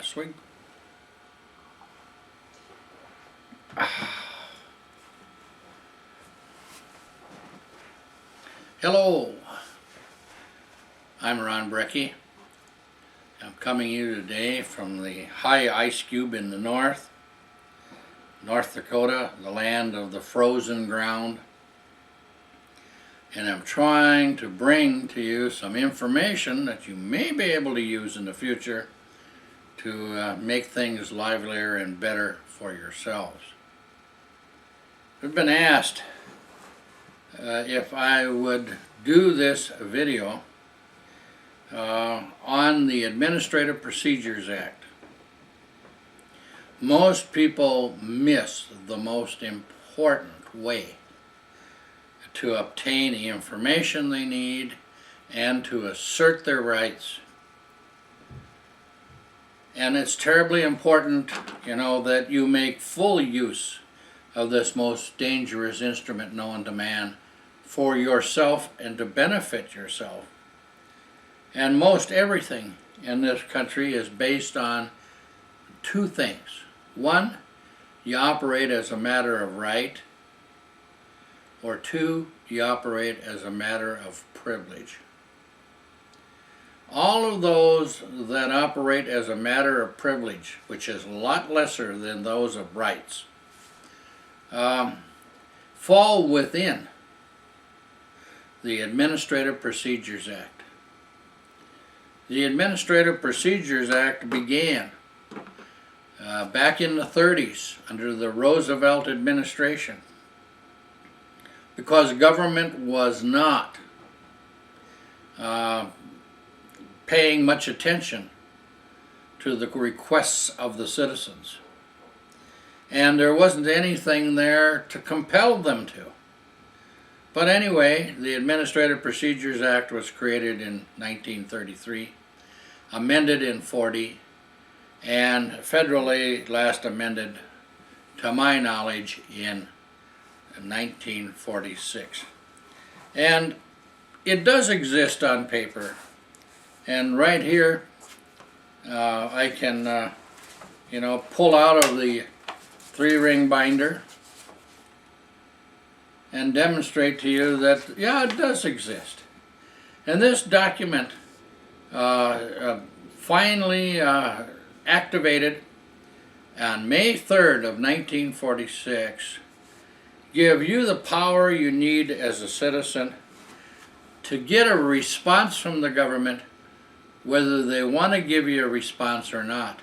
last week. Hello, I'm Ron Brakke. I'm coming to you today from the high ice cube in the North Dakota, the land of the frozen ground. And I'm trying to bring to you some information that you may be able to use in the future to make things livelier and better for yourselves. I've been asked if I would do this video on the Administrative Procedures Act. Most people miss the most important way to obtain the information they need and to assert their rights. And it's terribly important, that you make full use of this most dangerous instrument known to man for yourself and to benefit yourself. And most everything in this country is based on two things. One, you operate as a matter of right, or two, you operate as a matter of privilege. All of those that operate as a matter of privilege, which is a lot lesser than those of rights, fall within the Administrative Procedures Act. The Administrative Procedures Act began back in the 30s under the Roosevelt administration, because government was not paying much attention to the requests of the citizens. And there wasn't anything there to compel them to. But anyway, the Administrative Procedures Act was created in 1933, amended in 40, and federally last amended, to my knowledge, in 1946. And it does exist on paper, and right here I can pull out of the 3-ring binder and demonstrate to you that it does exist. And this document finally activated on May 3rd of 1946 give you the power you need as a citizen to get a response from the government, whether they want to give you a response or not.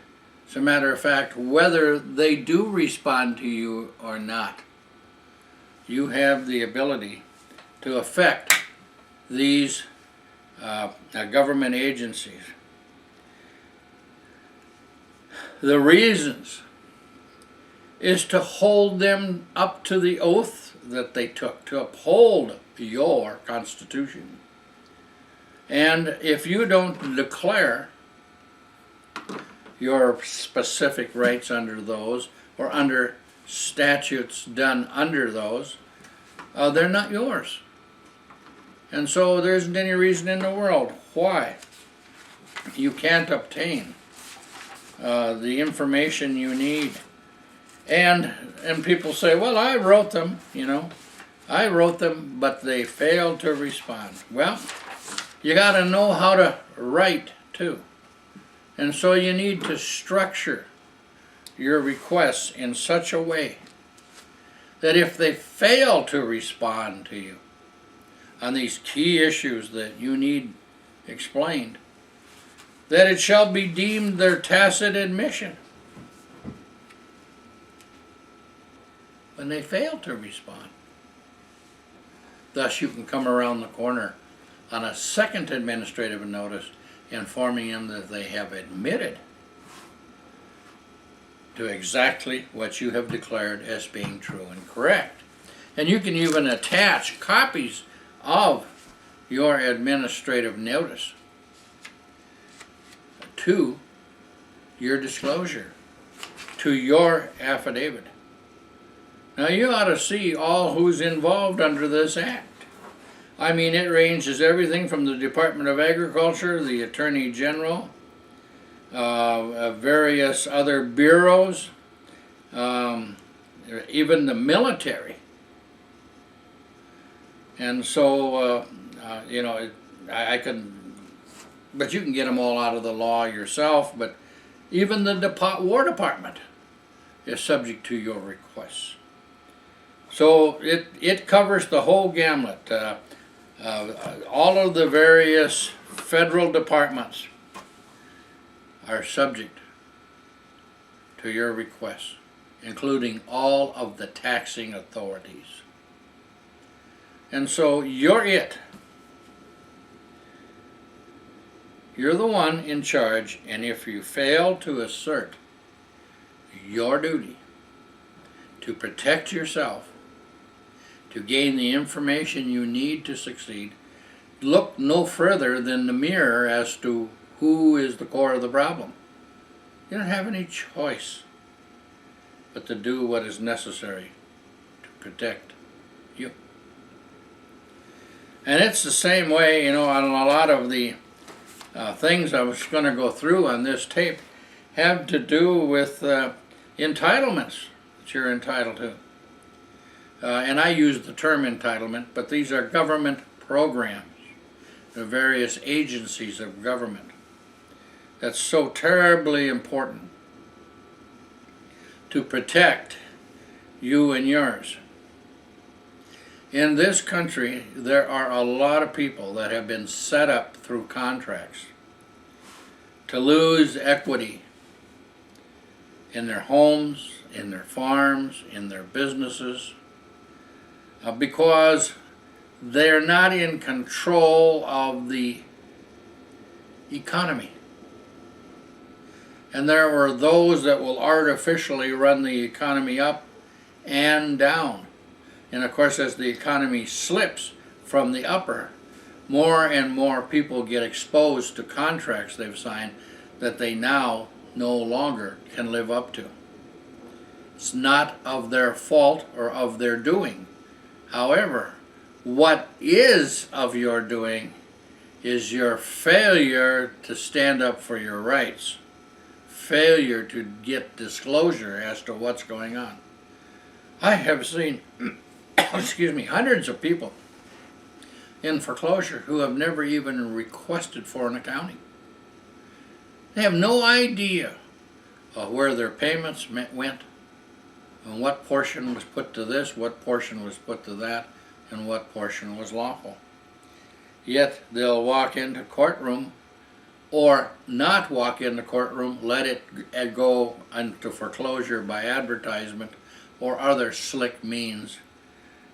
As a matter of fact, whether they do respond to you or not, you have the ability to affect these government agencies. The reasons is to hold them up to the oath that they took, to uphold your Constitution. And if you don't declare your specific rights under those, or under statutes done under those, they're not yours. And so there isn't any reason in the world why you can't obtain the information you need. And people say, well, I wrote them, but they failed to respond. Well, you got to know how to write too. And so you need to structure your requests in such a way that if they fail to respond to you on these key issues that you need explained, that it shall be deemed their tacit admission. When they fail to respond. Thus you can come around the corner on a second administrative notice informing them that they have admitted to exactly what you have declared as being true and correct. And you can even attach copies of your administrative notice to your disclosure, to your affidavit. Now you ought to see all who's involved under this act. I mean, it ranges everything from the Department of Agriculture, the Attorney General, various other bureaus, even the military. And so, I can, but you can get them all out of the law yourself, but even the War Department is subject to your requests. So it covers the whole gamut. All of the various federal departments are subject to your requests, including all of the taxing authorities. And so you're it. You're the one in charge, and if you fail to assert your duty to protect yourself, to gain the information you need to succeed, look no further than the mirror as to who is the core of the problem. You don't have any choice but to do what is necessary to protect you. And it's the same way, on a lot of the things I was going to go through on this tape have to do with entitlements that you're entitled to. And I use the term entitlement, but these are government programs, the various agencies of government. That's so terribly important to protect you and yours. In this country, there are a lot of people that have been set up through contracts to lose equity in their homes, in their farms, in their businesses, because they're not in control of the economy. And there are those that will artificially run the economy up and down. And of course, as the economy slips from the upper, more and more people get exposed to contracts they've signed that they now no longer can live up to. It's not of their fault or of their doing. However, what is of your doing is your failure to stand up for your rights, failure to get disclosure as to what's going on. I have seen hundreds of people in foreclosure who have never even requested for an accounting. They have no idea of where their payments went, and what portion was put to this, what portion was put to that, and what portion was lawful. Yet they'll walk into courtroom or not walk in the courtroom, let it go into foreclosure by advertisement or other slick means.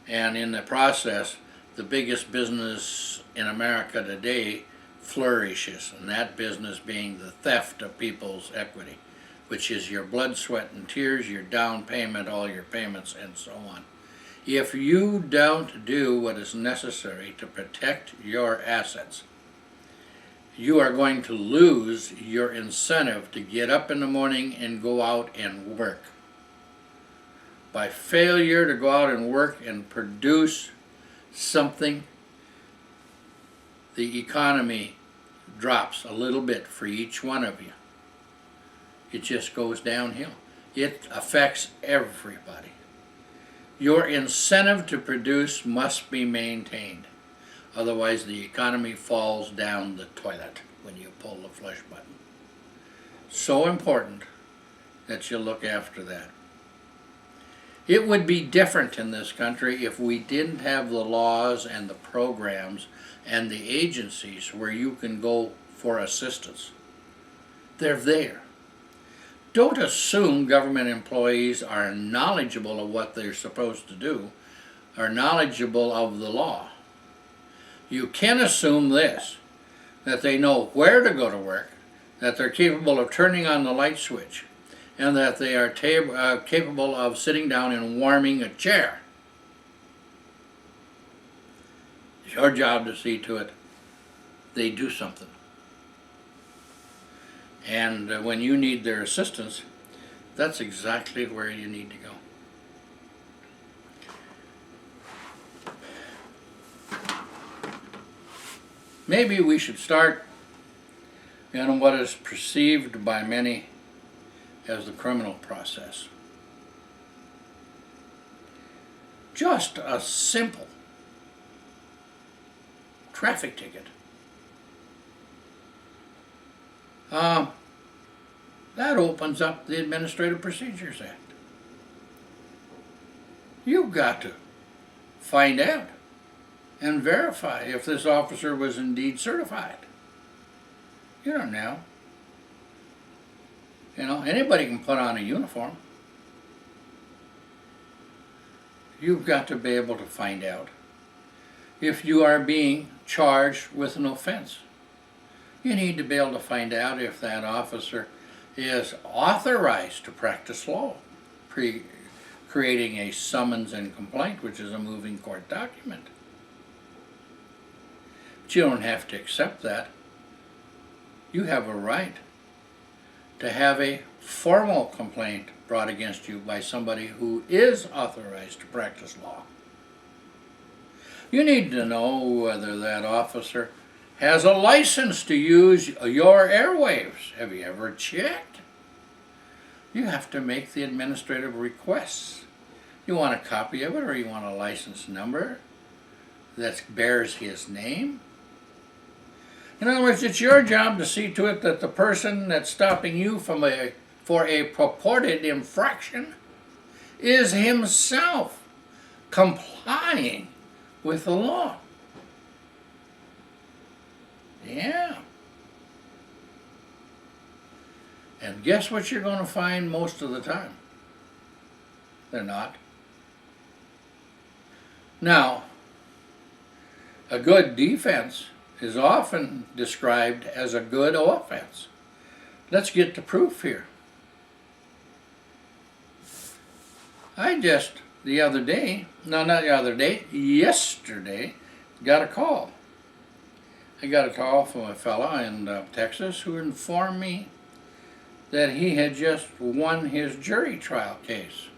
And in the process, the biggest business in America today flourishes, and that business being the theft of people's equity, which is your blood, sweat, and tears, your down payment, all your payments, and so on. If you don't do what is necessary to protect your assets, you are going to lose your incentive to get up in the morning and go out and work. By failure to go out and work and produce something, the economy drops a little bit for each one of you. It just goes downhill. It affects everybody. Your incentive to produce must be maintained. Otherwise, the economy falls down the toilet when you pull the flush button. So important that you look after that. It would be different in this country if we didn't have the laws and the programs and the agencies where you can go for assistance. They're there. Don't assume government employees are knowledgeable of what they're supposed to do, are knowledgeable of the law. You can assume this, that they know where to go to work, that they're capable of turning on the light switch, and that they are capable of sitting down and warming a chair. It's your job to see to it they do something. And when you need their assistance, that's exactly where you need to go. Maybe we should start in what is perceived by many as the criminal process. Just a simple traffic ticket. That opens up the Administrative Procedures Act. You've got to find out and verify if this officer was indeed certified. You don't know. Anybody can put on a uniform. You've got to be able to find out if you are being charged with an offense. You need to be able to find out if that officer is authorized to practice law, creating a summons and complaint, which is a moving court document. But you don't have to accept that. You have a right to have a formal complaint brought against you by somebody who is authorized to practice law. You need to know whether that officer has a license to use your airwaves. Have you ever checked? You have to make the administrative requests. You want a copy of it, or you want a license number that bears his name? In other words, it's your job to see to it that the person that's stopping you for a purported infraction is himself complying with the law. Yeah. And guess what you're going to find most of the time? They're not. Now, a good defense is often described as a good offense. Let's get to proof here. Yesterday, got a call. I got a call from a fella in Texas who informed me that he had just won his jury trial case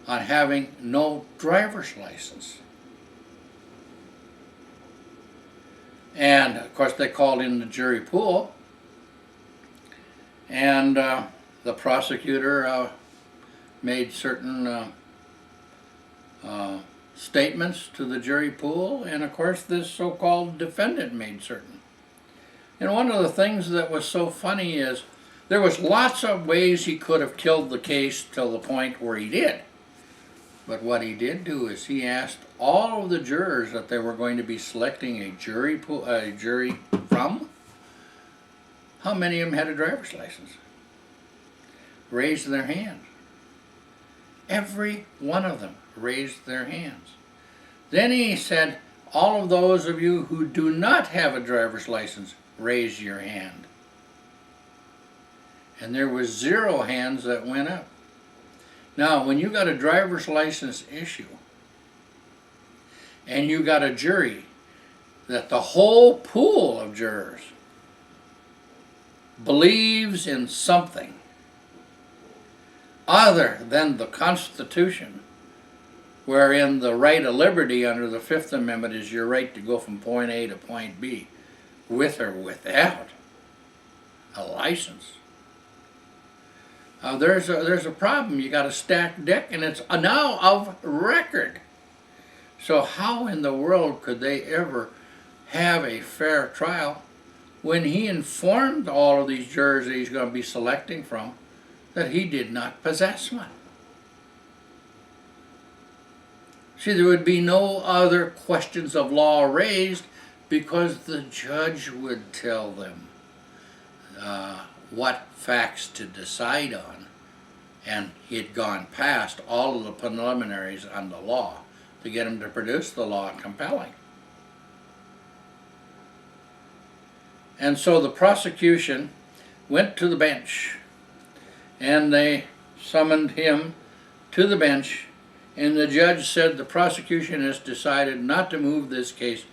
on having no driver's license. And of course they called in the jury pool, and the prosecutor made certain statements to the jury pool, and of course this so-called defendant made certain. And one of the things that was so funny is there was lots of ways he could have killed the case till the point where he did. But what he did do is he asked all of the jurors that they were going to be selecting a jury from, how many of them had a driver's license? Raised their hand. Every one of them raised their hands. Then he said, all of those of you who do not have a driver's license, raise your hand. And there was 0 hands that went up. Now, when you got a driver's license issue, and you got a jury that the whole pool of jurors believes in something other than the Constitution, wherein the right of liberty under the Fifth Amendment is your right to go from point A to point B, with or without a license. There's a problem. You got a stacked deck, and it's now of record. So how in the world could they ever have a fair trial when he informed all of these jurors that he's going to be selecting from that he did not possess one? See, there would be no other questions of law raised because the judge would tell them what facts to decide on, and he had gone past all of the preliminaries on the law to get him to produce the law compelling. And so the prosecution went to the bench, and they summoned him to the bench, and the judge said the prosecution has decided not to move this case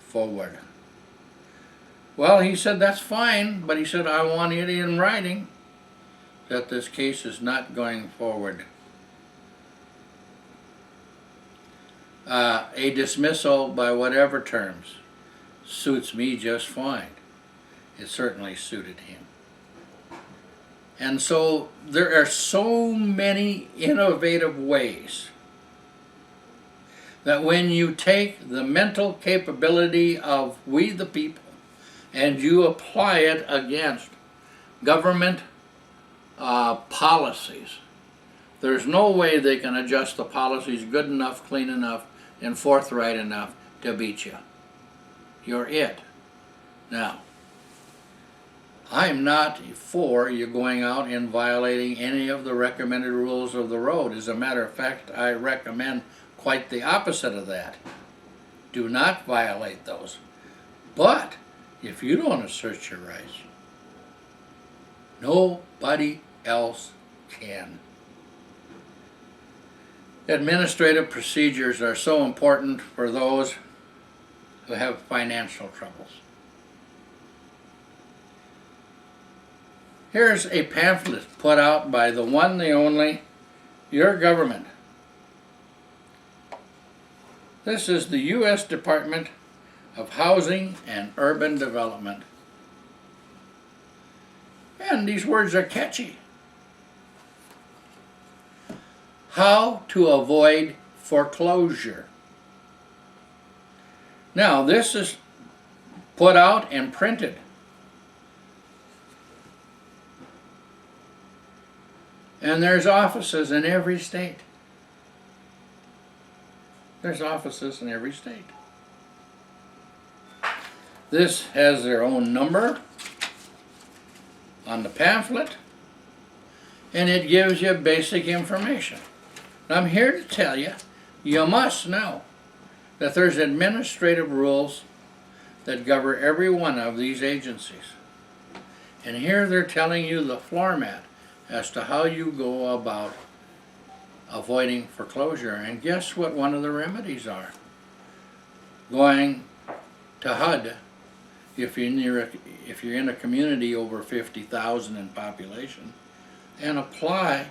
forward. Well, he said, that's fine, but he said, I want it in writing that this case is not going forward. A dismissal by whatever terms suits me just fine. it certainly suited him. And so there are so many innovative ways that when you take the mental capability of we the people and you apply it against government policies, there's no way they can adjust the policies good enough, clean enough, and forthright enough to beat you. You're it. Now, I'm not for you going out and violating any of the recommended rules of the road. As a matter of fact, I recommend quite the opposite of that. Do not violate those. But if you don't assert your rights, nobody else can. Administrative procedures are so important for those who have financial troubles. Here's a pamphlet put out by the one, the only, your government. This is the U.S. Department of Housing and Urban Development. And these words are catchy. How to avoid foreclosure. Now, this is put out and printed. And there's offices in every state. There's offices in every state. This has their own number on the pamphlet, and it gives you basic information. I'm here to tell you, you must know that there's administrative rules that govern every one of these agencies. And here they're telling you the floor mat as to how you go about avoiding foreclosure. And guess what one of the remedies are? Going to HUD if you're in a community over 50,000 in population, and apply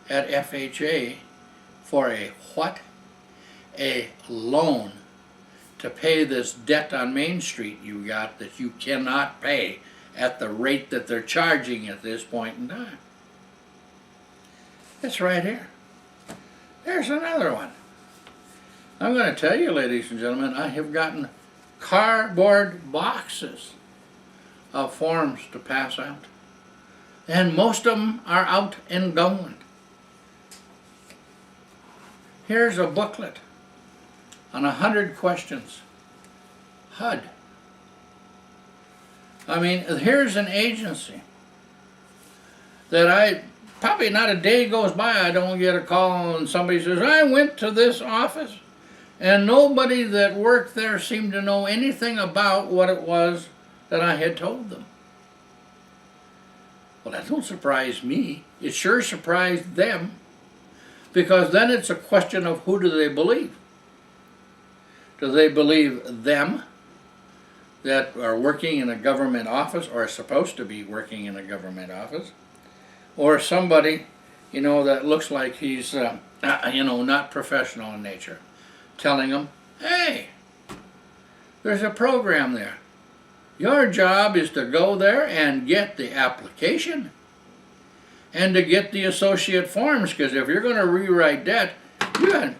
at FHA for a what? A loan to pay this debt on Main Street you got that you cannot pay at the rate that they're charging at this point in time. It's right here. There's another one. I'm going to tell you, ladies and gentlemen, I have gotten cardboard boxes of forms to pass out. And most of them are out and going. Here's a booklet on 100 questions. HUD. I mean, here's an agency that probably not a day goes by I don't get a call and somebody says, I went to this office and nobody that worked there seemed to know anything about what it was that I had told them. Well, that don't surprise me. It sure surprised them, because then it's a question of who do they believe. Do they believe them that are working in a government office or are supposed to be working in a government office? Or somebody, that looks like he's, not professional in nature, telling them, hey, there's a program there. Your job is to go there and get the application and to get the associate forms, because if you're going to rewrite debt,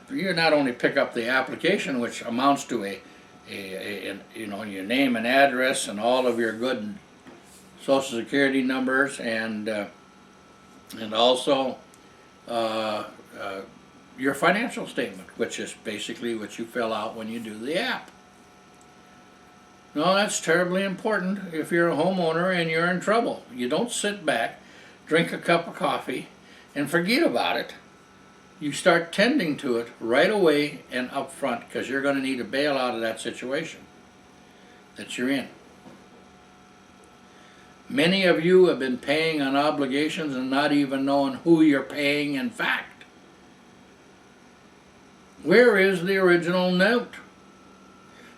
you not only pick up the application, which amounts to your name and address and all of your good Social Security numbers and also your financial statement, which is basically what you fill out when you do the app. No, that's terribly important if you're a homeowner and you're in trouble. You don't sit back, drink a cup of coffee, and forget about it. You start tending to it right away and up front, because you're going to need a bail out of that situation that you're in. Many of you have been paying on obligations and not even knowing who you're paying in fact. Where is the original note?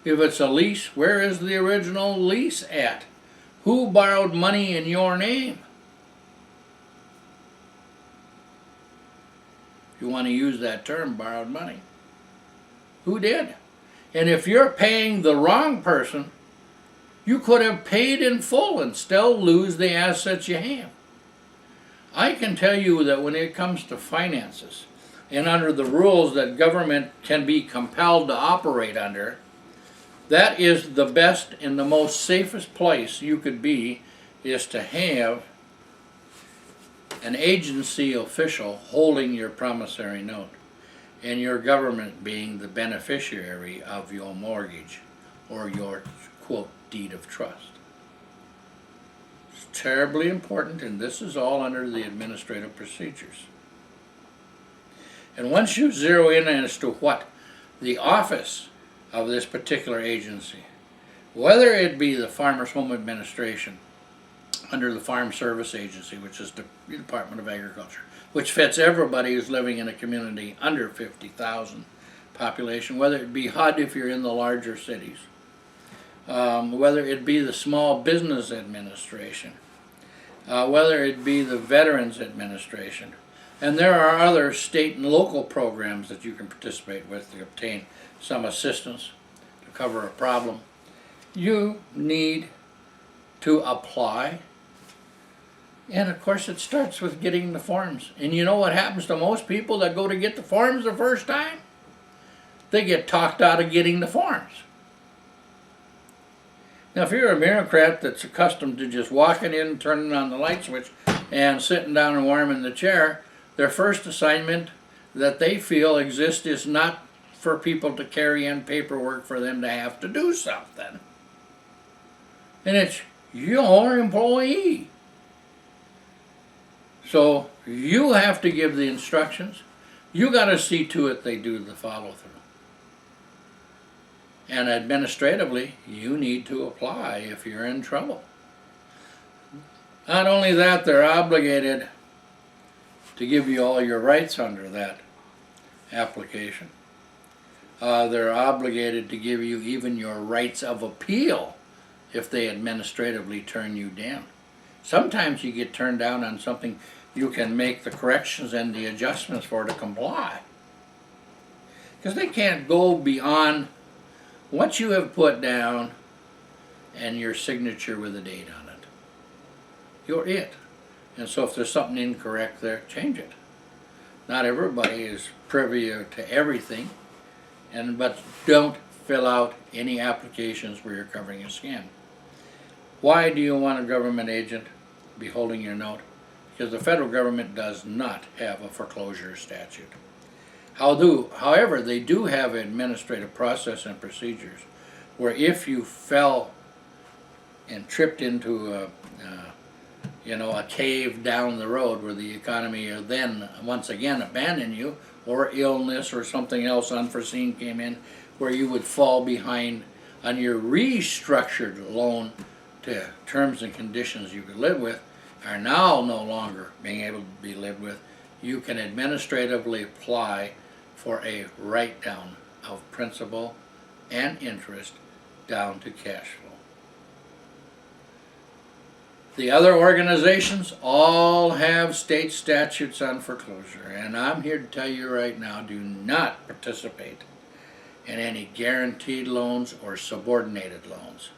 If it's a lease, where is the original lease at? Who borrowed money in your name? If you want to use that term, borrowed money. Who did? And if you're paying the wrong person, You could have paid in full and still lose the assets you have. I can tell you that when it comes to finances, and under the rules that government can be compelled to operate under, that is the best and the most safest place you could be, is to have an agency official holding your promissory note and your government being the beneficiary of your mortgage or your, quote, deed of trust. It's terribly important, and this is all under the administrative procedures. And once you zero in as to what the office of this particular agency, whether it be the Farmers Home Administration under the Farm Service Agency, which is the Department of Agriculture, which fits everybody who's living in a community under 50,000 population, whether it be HUD if you're in the larger cities, whether it be the Small Business Administration, whether it be the Veterans Administration. And there are other state and local programs that you can participate with to obtain some assistance to cover a problem. You need to apply. And of course it starts with getting the forms. And you know what happens to most people that go to get the forms the first time? They get talked out of getting the forms. Now if you're a bureaucrat that's accustomed to just walking in, turning on the light switch, and sitting down and warming the chair, their first assignment that they feel exists is not for people to carry in paperwork for them to have to do something. And it's your employee. So you have to give the instructions. You got to see to it they do the follow through. And administratively, you need to apply if you're in trouble. Not only that, they're obligated to give you all your rights under that application. They're obligated to give you even your rights of appeal if they administratively turn you down. Sometimes you get turned down on something you can make the corrections and the adjustments for to comply. Because they can't go beyond what you have put down and your signature with a date on it. You're it. And so if there's something incorrect there, change it. Not everybody is privy to everything, but don't fill out any applications where you're covering a scam. Why do you want a government agent be holding your note? Because the federal government does not have a foreclosure statute. However, they do have administrative process and procedures where if you fell and tripped into a cave down the road where the economy will then once again abandon you, or illness or something else unforeseen came in where you would fall behind on your restructured loan to terms and conditions you could live with, are now no longer being able to be lived with, you can administratively apply for a write-down of principal and interest down to cash flow. The other organizations all have state statutes on foreclosure, and I'm here to tell you right now, do not participate in any guaranteed loans or subordinated loans.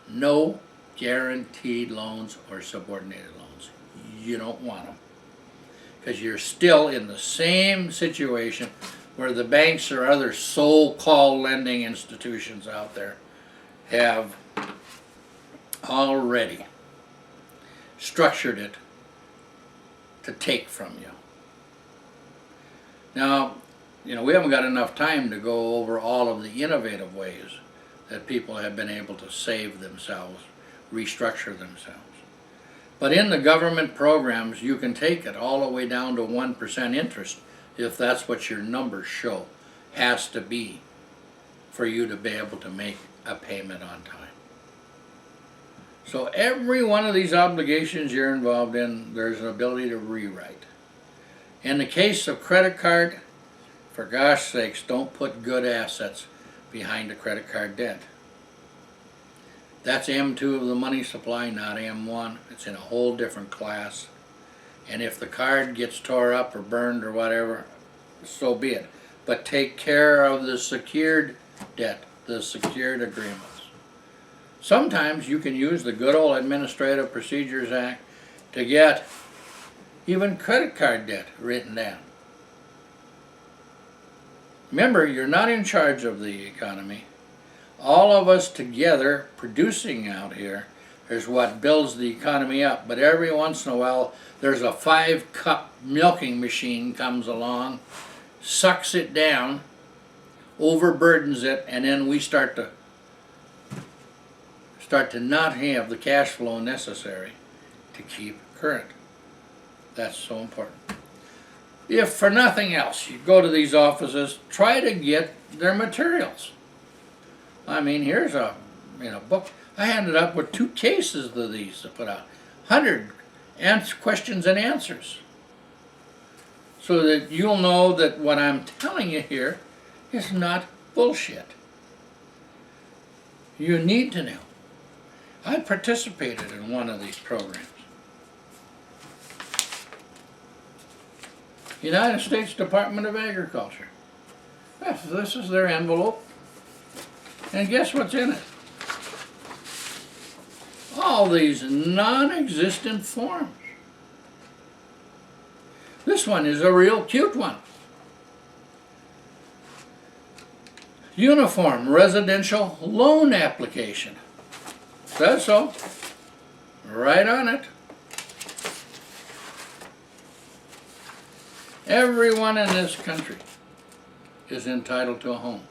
No guaranteed loans or subordinated loans. You don't want them, because you're still in the same situation where the banks or other so-called lending institutions out there have already structured it to take from you. Now, we haven't got enough time to go over all of the innovative ways that people have been able to save themselves, restructure themselves. But in the government programs, you can take it all the way down to 1% interest if that's what your numbers show has to be for you to be able to make a payment on time. So every one of these obligations you're involved in, there's an ability to rewrite. In the case of credit card, for gosh sakes, don't put good assets behind a credit card debt. That's M2 of the money supply, not M1. It's in a whole different class. And if the card gets tore up or burned or whatever, so be it. But take care of the secured debt, the secured agreements. Sometimes you can use the good old Administrative Procedures Act to get even credit card debt written down. Remember, you're not in charge of the economy. All of us together producing out here is what builds the economy up. But every once in a while, there's a 5-cup milking machine comes along, sucks it down, overburdens it, and then we start to not have the cash flow necessary to keep current. That's so important. If for nothing else, you go to these offices, try to get their materials. I mean, here's a book. I ended up with 2 cases of these to put out. 100 questions and answers. So that you'll know that what I'm telling you here is not bullshit. You need to know. I participated in one of these programs. United States Department of Agriculture. Yes, this is their envelope. And guess what's in it? All these non-existent forms. This one is a real cute one. Uniform Residential Loan Application. Says so. Right on it. Everyone in this country is entitled to a home.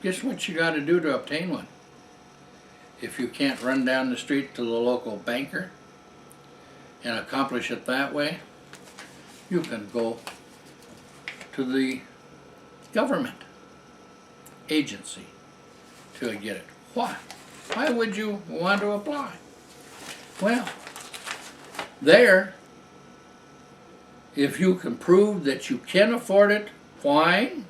Guess what you got to do to obtain one? If you can't run down the street to the local banker and accomplish it that way, you can go to the government agency to get it. Why? Why would you want to apply? Well, there, if you can prove that you can afford it, fine,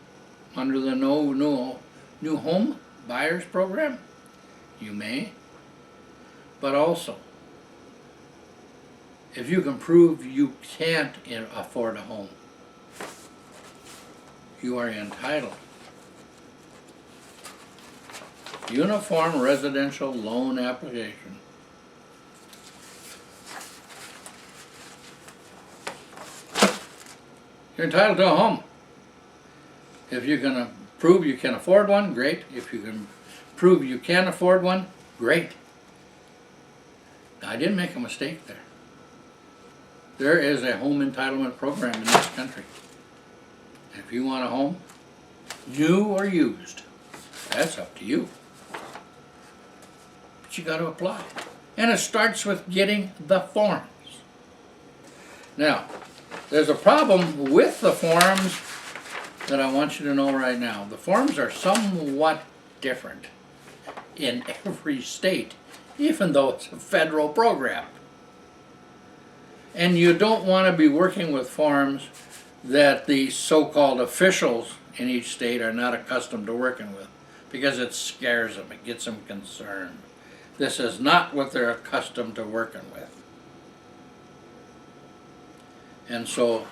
under the new home buyers program, you may. But also, if you can prove you can't afford a home, you are entitled. Uniform Residential Loan Application. You're entitled to a home. If you can prove you can afford one, great. If you can prove you can't afford one, great. I didn't make a mistake there. There is a home entitlement program in this country. If you want a home, new or used, that's up to you. But you got to apply. And it starts with getting the forms. Now, there's a problem with the forms that I want you to know right now. The forms are somewhat different in every state, even though it's a federal program. And you don't want to be working with forms that the so-called officials in each state are not accustomed to working with, because it scares them, it gets them concerned. This is not what they're accustomed to working with. And so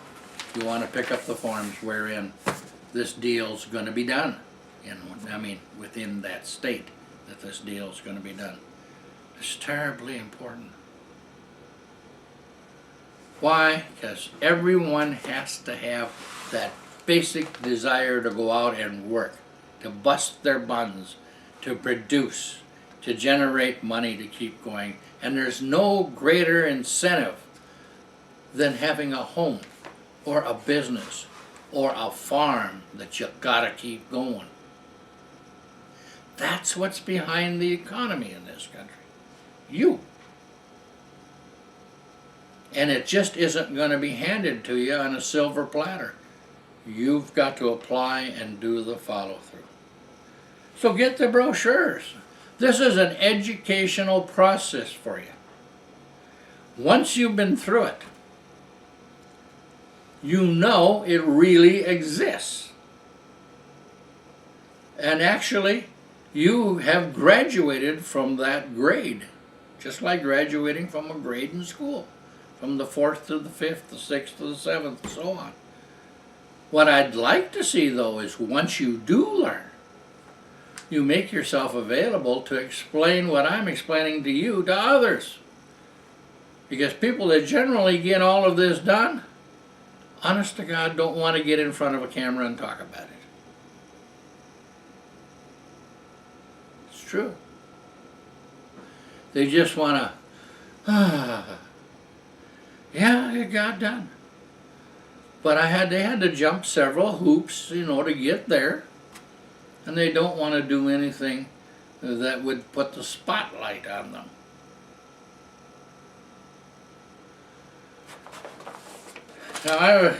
you want to pick up the forms wherein this deal's going to be done. Within that state, that this deal's going to be done. It's terribly important. Why? Because everyone has to have that basic desire to go out and work, to bust their buns, to produce, to generate money to keep going. And there's no greater incentive than having a home or a business or a farm that you gotta keep going. That's what's behind the economy in this country. You. And it just isn't going to be handed to you on a silver platter. You've got to apply and do the follow-through. So get the brochures. This is an educational process for you. Once you've been through it, you know it really exists. And actually, you have graduated from that grade, just like graduating from a grade in school, from the 4th to the 5th, the 6th to the 7th, and so on. What I'd like to see, though, is once you do learn, you make yourself available to explain what I'm explaining to you to others. Because people that generally get all of this done, honest to God, don't want to get in front of a camera and talk about it. It's true. They just want to, yeah, it got done. But they had to jump several hoops, to get there. And they don't want to do anything that would put the spotlight on them. Now, I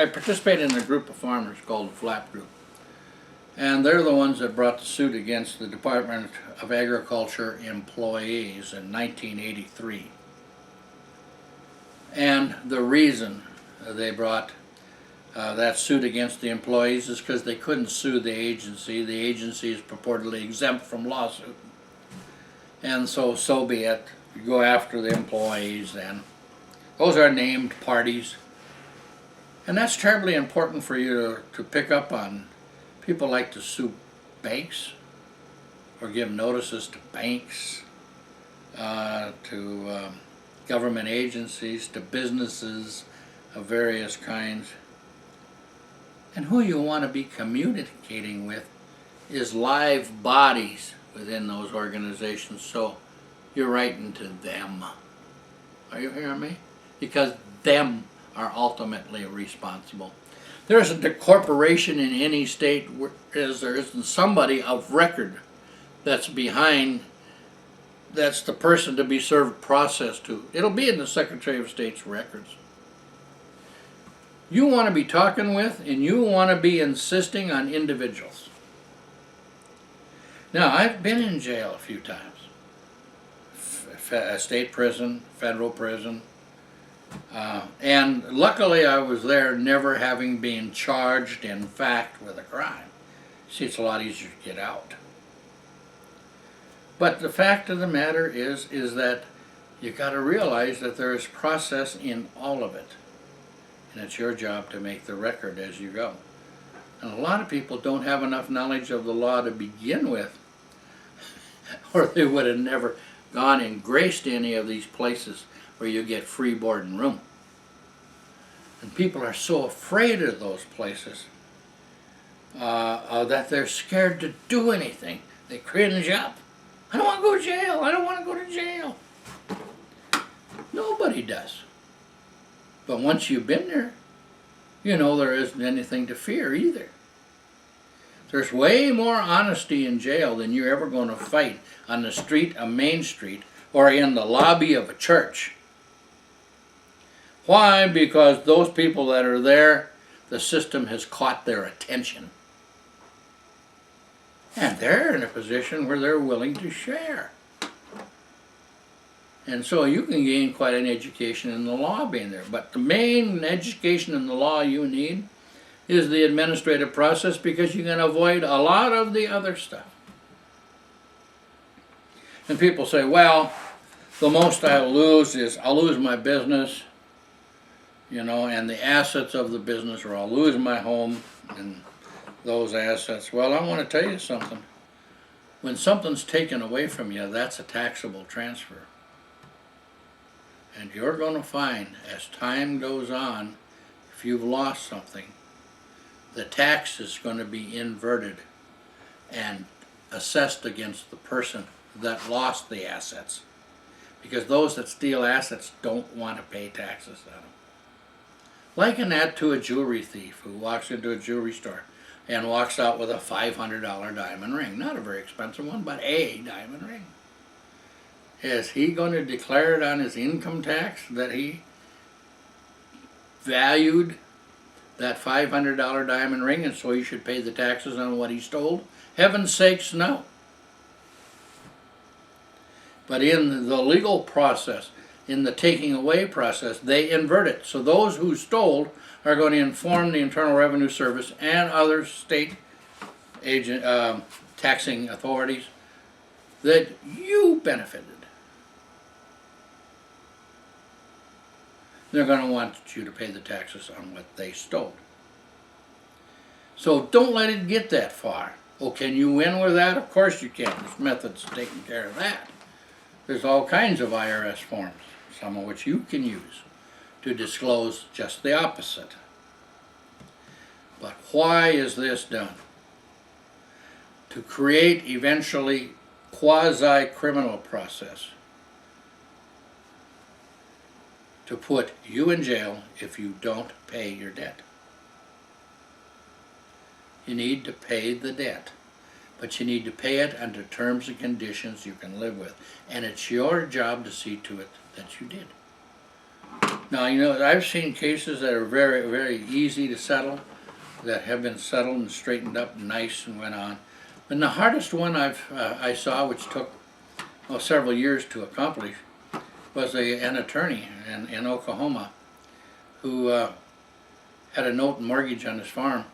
participated in a group of farmers called the Flap Group. And they're the ones that brought the suit against the Department of Agriculture employees in 1983. And the reason they brought that suit against the employees is because they couldn't sue the agency. The agency is purportedly exempt from lawsuit. And so be it. You go after the employees then. Those are named parties. And that's terribly important for you to pick up on. People like to sue banks or give notices to banks, to government agencies, to businesses of various kinds. And who you want to be communicating with is live bodies within those organizations. So you're writing to them. Are you hearing me? Because them are ultimately responsible. There isn't a corporation in any state where there isn't somebody of record that's behind, that's the person to be served process to. It'll be in the Secretary of State's records. You want to be talking with and you want to be insisting on individuals. Now, I've been in jail a few times. State prison, federal prison. And luckily I was there never having been charged in fact with a crime. See, it's a lot easier to get out. But the fact of the matter is that you got to realize that there is process in all of it. And it's your job to make the record as you go. And a lot of people don't have enough knowledge of the law to begin with, or they would have never gone and graced any of these places where you get free board and room. And people are so afraid of those places that they're scared to do anything. They cringe up. I don't want to go to jail. I don't want to go to jail. Nobody does. But once you've been there, there isn't anything to fear either. There's way more honesty in jail than you're ever going to fight on the street, a main street, or in the lobby of a church. Why? Because those people that are there, the system has caught their attention. And they're in a position where they're willing to share. And so you can gain quite an education in the law being there. But the main education in the law you need is the administrative process, because you can avoid a lot of the other stuff. And people say, well, the most I'll lose is I'll lose my business, and the assets of the business, or I'll lose my home and those assets. Well, I want to tell you something. When something's taken away from you, that's a taxable transfer. And you're going to find, as time goes on, if you've lost something, the tax is going to be inverted and assessed against the person that lost the assets. Because those that steal assets don't want to pay taxes on them. Liken that to a jewelry thief who walks into a jewelry store and walks out with a $500 diamond ring. Not a very expensive one, but a diamond ring. Is he going to declare it on his income tax that he valued that $500 diamond ring, and so he should pay the taxes on what he stole? Heaven's sakes, no. But in the legal process, in the taking away process, they invert it. So those who stole are going to inform the Internal Revenue Service and other state taxing authorities that you benefited. They're going to want you to pay the taxes on what they stole. So don't let it get that far. Oh, can you win with that? Of course you can. There's methods of taking care of that. There's all kinds of IRS forms, some of which you can use to disclose just the opposite. But why is this done? To create eventually quasi-criminal process. To put you in jail if you don't pay your debt. You need to pay the debt, but you need to pay it under terms and conditions you can live with. And it's your job to see to it that you did. Now, you know, I've seen cases that are very, very easy to settle, that have been settled and straightened up nice and went on. And the hardest one I saw, which took several years to accomplish, was an attorney in Oklahoma who had a note and mortgage on his farm.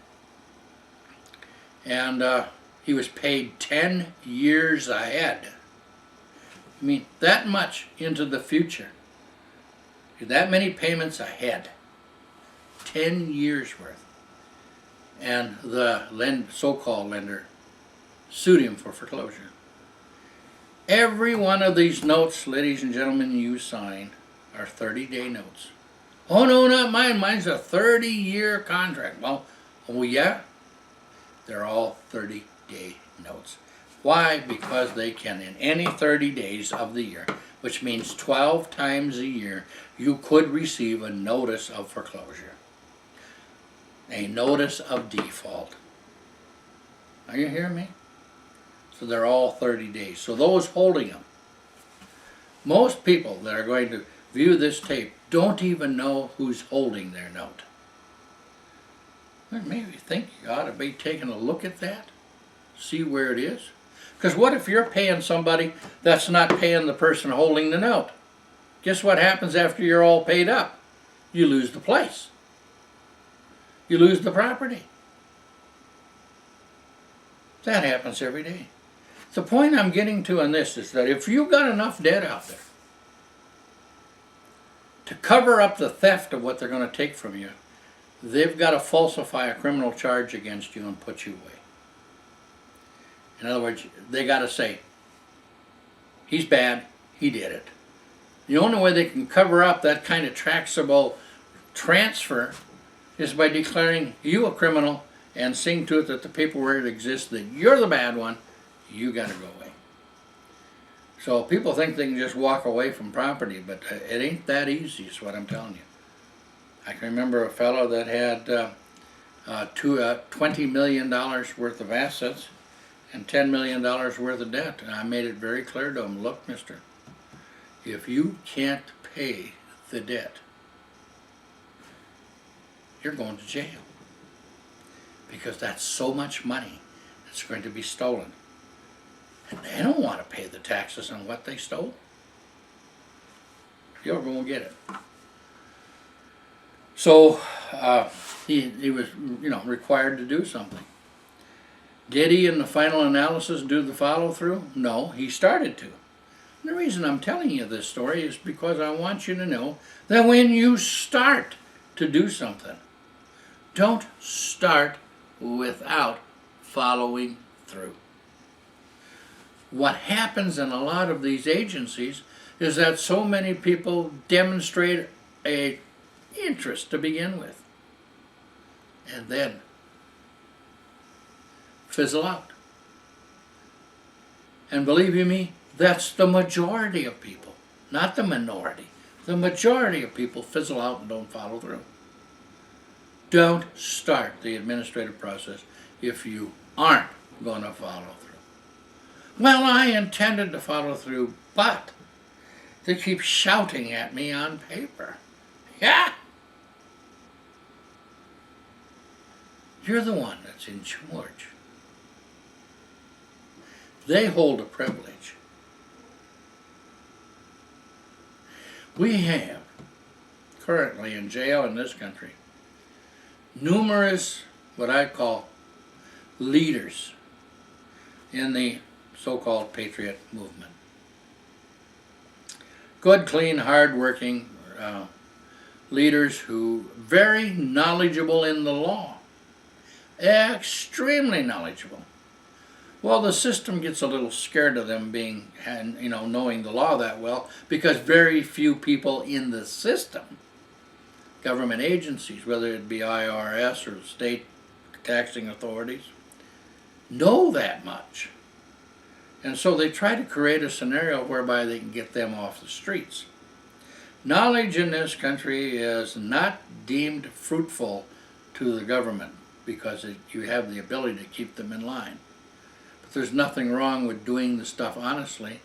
And he was paid 10 years ahead. I mean, that much into the future. That many payments ahead. 10 years worth. And the so-called lender sued him for foreclosure. Every one of these notes, ladies and gentlemen, you sign are 30-day notes. Oh, no, not mine. Mine's a 30-year contract. Well, oh yeah? They're all 30-day notes. Why? Because they can, in any 30 days of the year, which means 12 times a year, you could receive a notice of foreclosure. A notice of default. Are you hearing me? So they're all 30 days. So those holding them, most people that are going to view this tape don't even know who's holding their note. Maybe you think you ought to be taking a look at that, see where it is. Because what if you're paying somebody that's not paying the person holding the note? Guess what happens after you're all paid up? You lose the place. You lose the property. That happens every day. The point I'm getting to on this is that if you've got enough debt out there to cover up the theft of what they're going to take from you, they've got to falsify a criminal charge against you and put you away. In other words, they got to say, he's bad, he did it. The only way they can cover up that kind of taxable transfer is by declaring you a criminal and seeing to it that the paperwork exists that you're the bad one, you got to go away. So people think they can just walk away from property, but it ain't that easy is what I'm telling you. I can remember a fellow that had $20 million worth of assets and $10 million worth of debt. And I made it very clear to him, look, mister, if you can't pay the debt, you're going to jail. Because that's so much money that's going to be stolen. And they don't want to pay the taxes on what they stole. You're going to get it. So he was, required to do something. Did he, in the final analysis, do the follow-through? No, he started to. And the reason I'm telling you this story is because I want you to know that when you start to do something, don't start without following through. What happens in a lot of these agencies is that so many people demonstrate an interest to begin with and then fizzle out. And believe you me, that's the majority of people, not the minority. The majority of people fizzle out and don't follow through. Don't start the administrative process if you aren't going to follow through. Well, I intended to follow through, but they keep shouting at me on paper. Yeah! You're the one that's in charge. They hold a privilege. We have, currently in jail in this country, numerous, what I call, leaders in the so-called patriot movement. Good, clean, hard-working leaders who very knowledgeable in the law, Extremely knowledgeable. Well, the system gets a little scared of them being, knowing the law that well, because very few people in the system, government agencies, whether it be IRS or state taxing authorities, know that much. And so they try to create a scenario whereby they can get them off the streets. Knowledge in this country is not deemed fruitful to the government because you have the ability to keep them in line. But there's nothing wrong with doing the stuff honestly.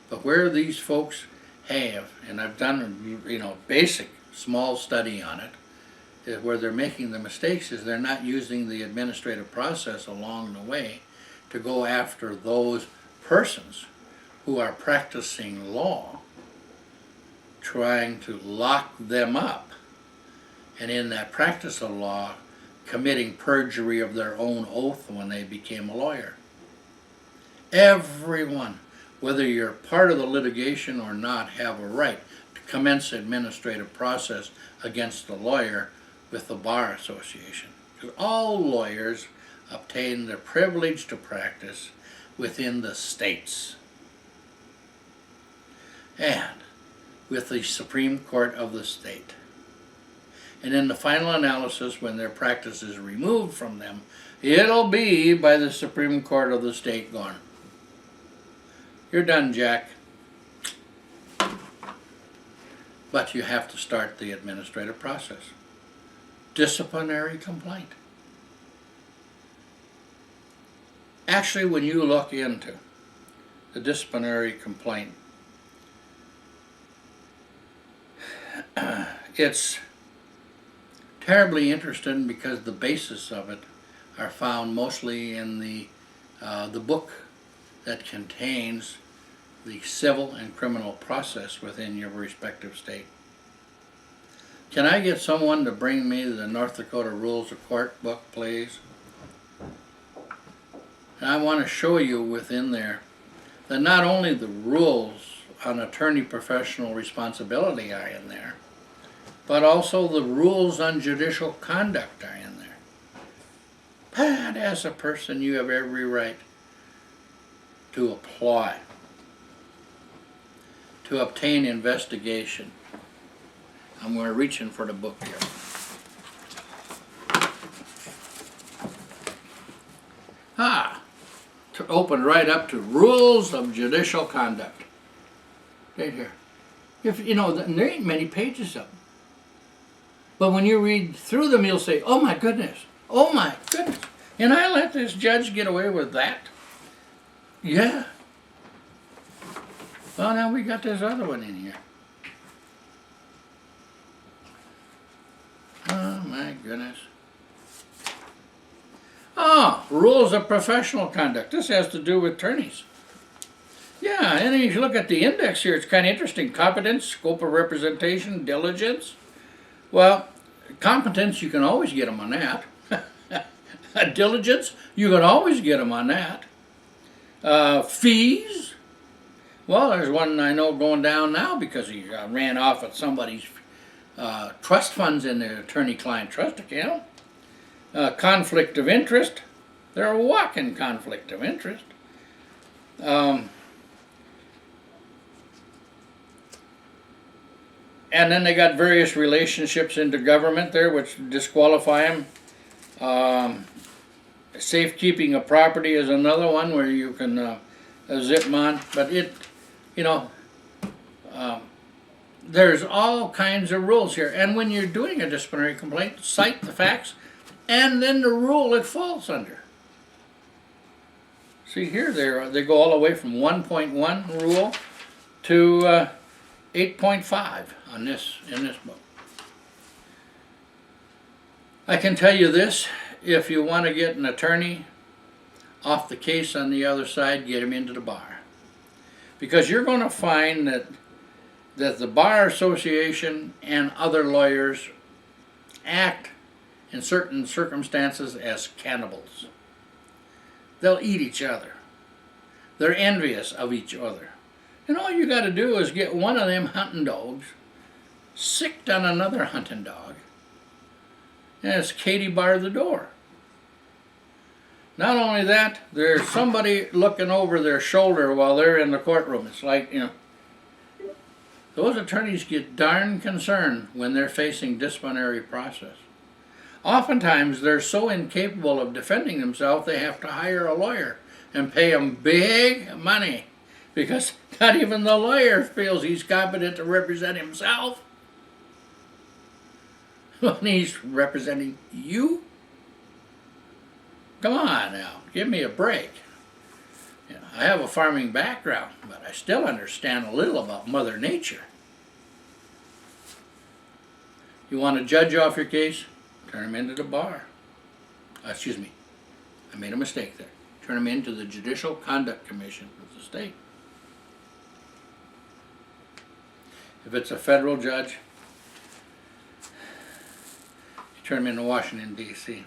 But where these folks have, and I've done basic small study on it, is where they're making the mistakes is they're not using the administrative process along the way to go after those persons who are practicing law, trying to lock them up, and in that practice of law, committing perjury of their own oath when they became a lawyer. Everyone, whether you're part of the litigation or not, have a right to commence administrative process against the lawyer with the Bar Association. Because all lawyers obtain the privilege to practice within the states and with the Supreme Court of the state. And in the final analysis, when their practice is removed from them, it'll be by the Supreme Court of the state going, "You're done, Jack." But you have to start the administrative process. Disciplinary complaint. Actually, when you look into the disciplinary complaint, it's terribly interesting because the basis of it are found mostly in the book that contains the civil and criminal process within your respective state. Can I get someone to bring me the North Dakota Rules of Court book, please? And I want to show you within there that not only the rules on attorney professional responsibility are in there, but also the rules on judicial conduct are in there. But as a person, you have every right to apply, to obtain investigation. I'm reaching for the book here. To open right up to rules of judicial conduct. Right here. There ain't many pages of them. But when you read through them, you'll say, "Oh my goodness, oh my goodness. And I let this judge get away with that?" Yeah. Well, now we got this other one in here. Oh my goodness. Rules of professional conduct. This has to do with attorneys. Yeah, and if you look at the index here, it's kind of interesting. Competence, scope of representation, diligence. Well, competence, you can always get them on that. Diligence, you can always get them on that. Fees. Well, there's one I know going down now because he ran off with somebody's trust funds in the attorney-client trust account. Conflict of interest. They're a walking conflict of interest. And then they got various relationships into government there, which disqualify them. Safekeeping of property is another one where you can zip them on. But there's all kinds of rules here. And when you're doing a disciplinary complaint, cite the facts and then the rule it falls under. See here, they go all the way from 1.1 rule to 8.5 in this book. I can tell you this, if you want to get an attorney off the case on the other side, get him into the bar. Because you're going to find that the Bar Association and other lawyers act in certain circumstances as cannibals. They'll eat each other. They're envious of each other. And all you got to do is get one of them hunting dogs, sicked on another hunting dog, and it's Katie bar the door. Not only that, there's somebody looking over their shoulder while they're in the courtroom. It's like, those attorneys get darn concerned when they're facing disciplinary process. Oftentimes, they're so incapable of defending themselves, they have to hire a lawyer and pay them big money because not even the lawyer feels he's competent to represent himself when he's representing you. Come on now, give me a break. I have a farming background, but I still understand a little about Mother Nature. You want to judge off your case? Turn them into the bar. Excuse me, I made a mistake there. Turn them into the Judicial Conduct Commission of the state. If it's a federal judge, you turn them into Washington, D.C.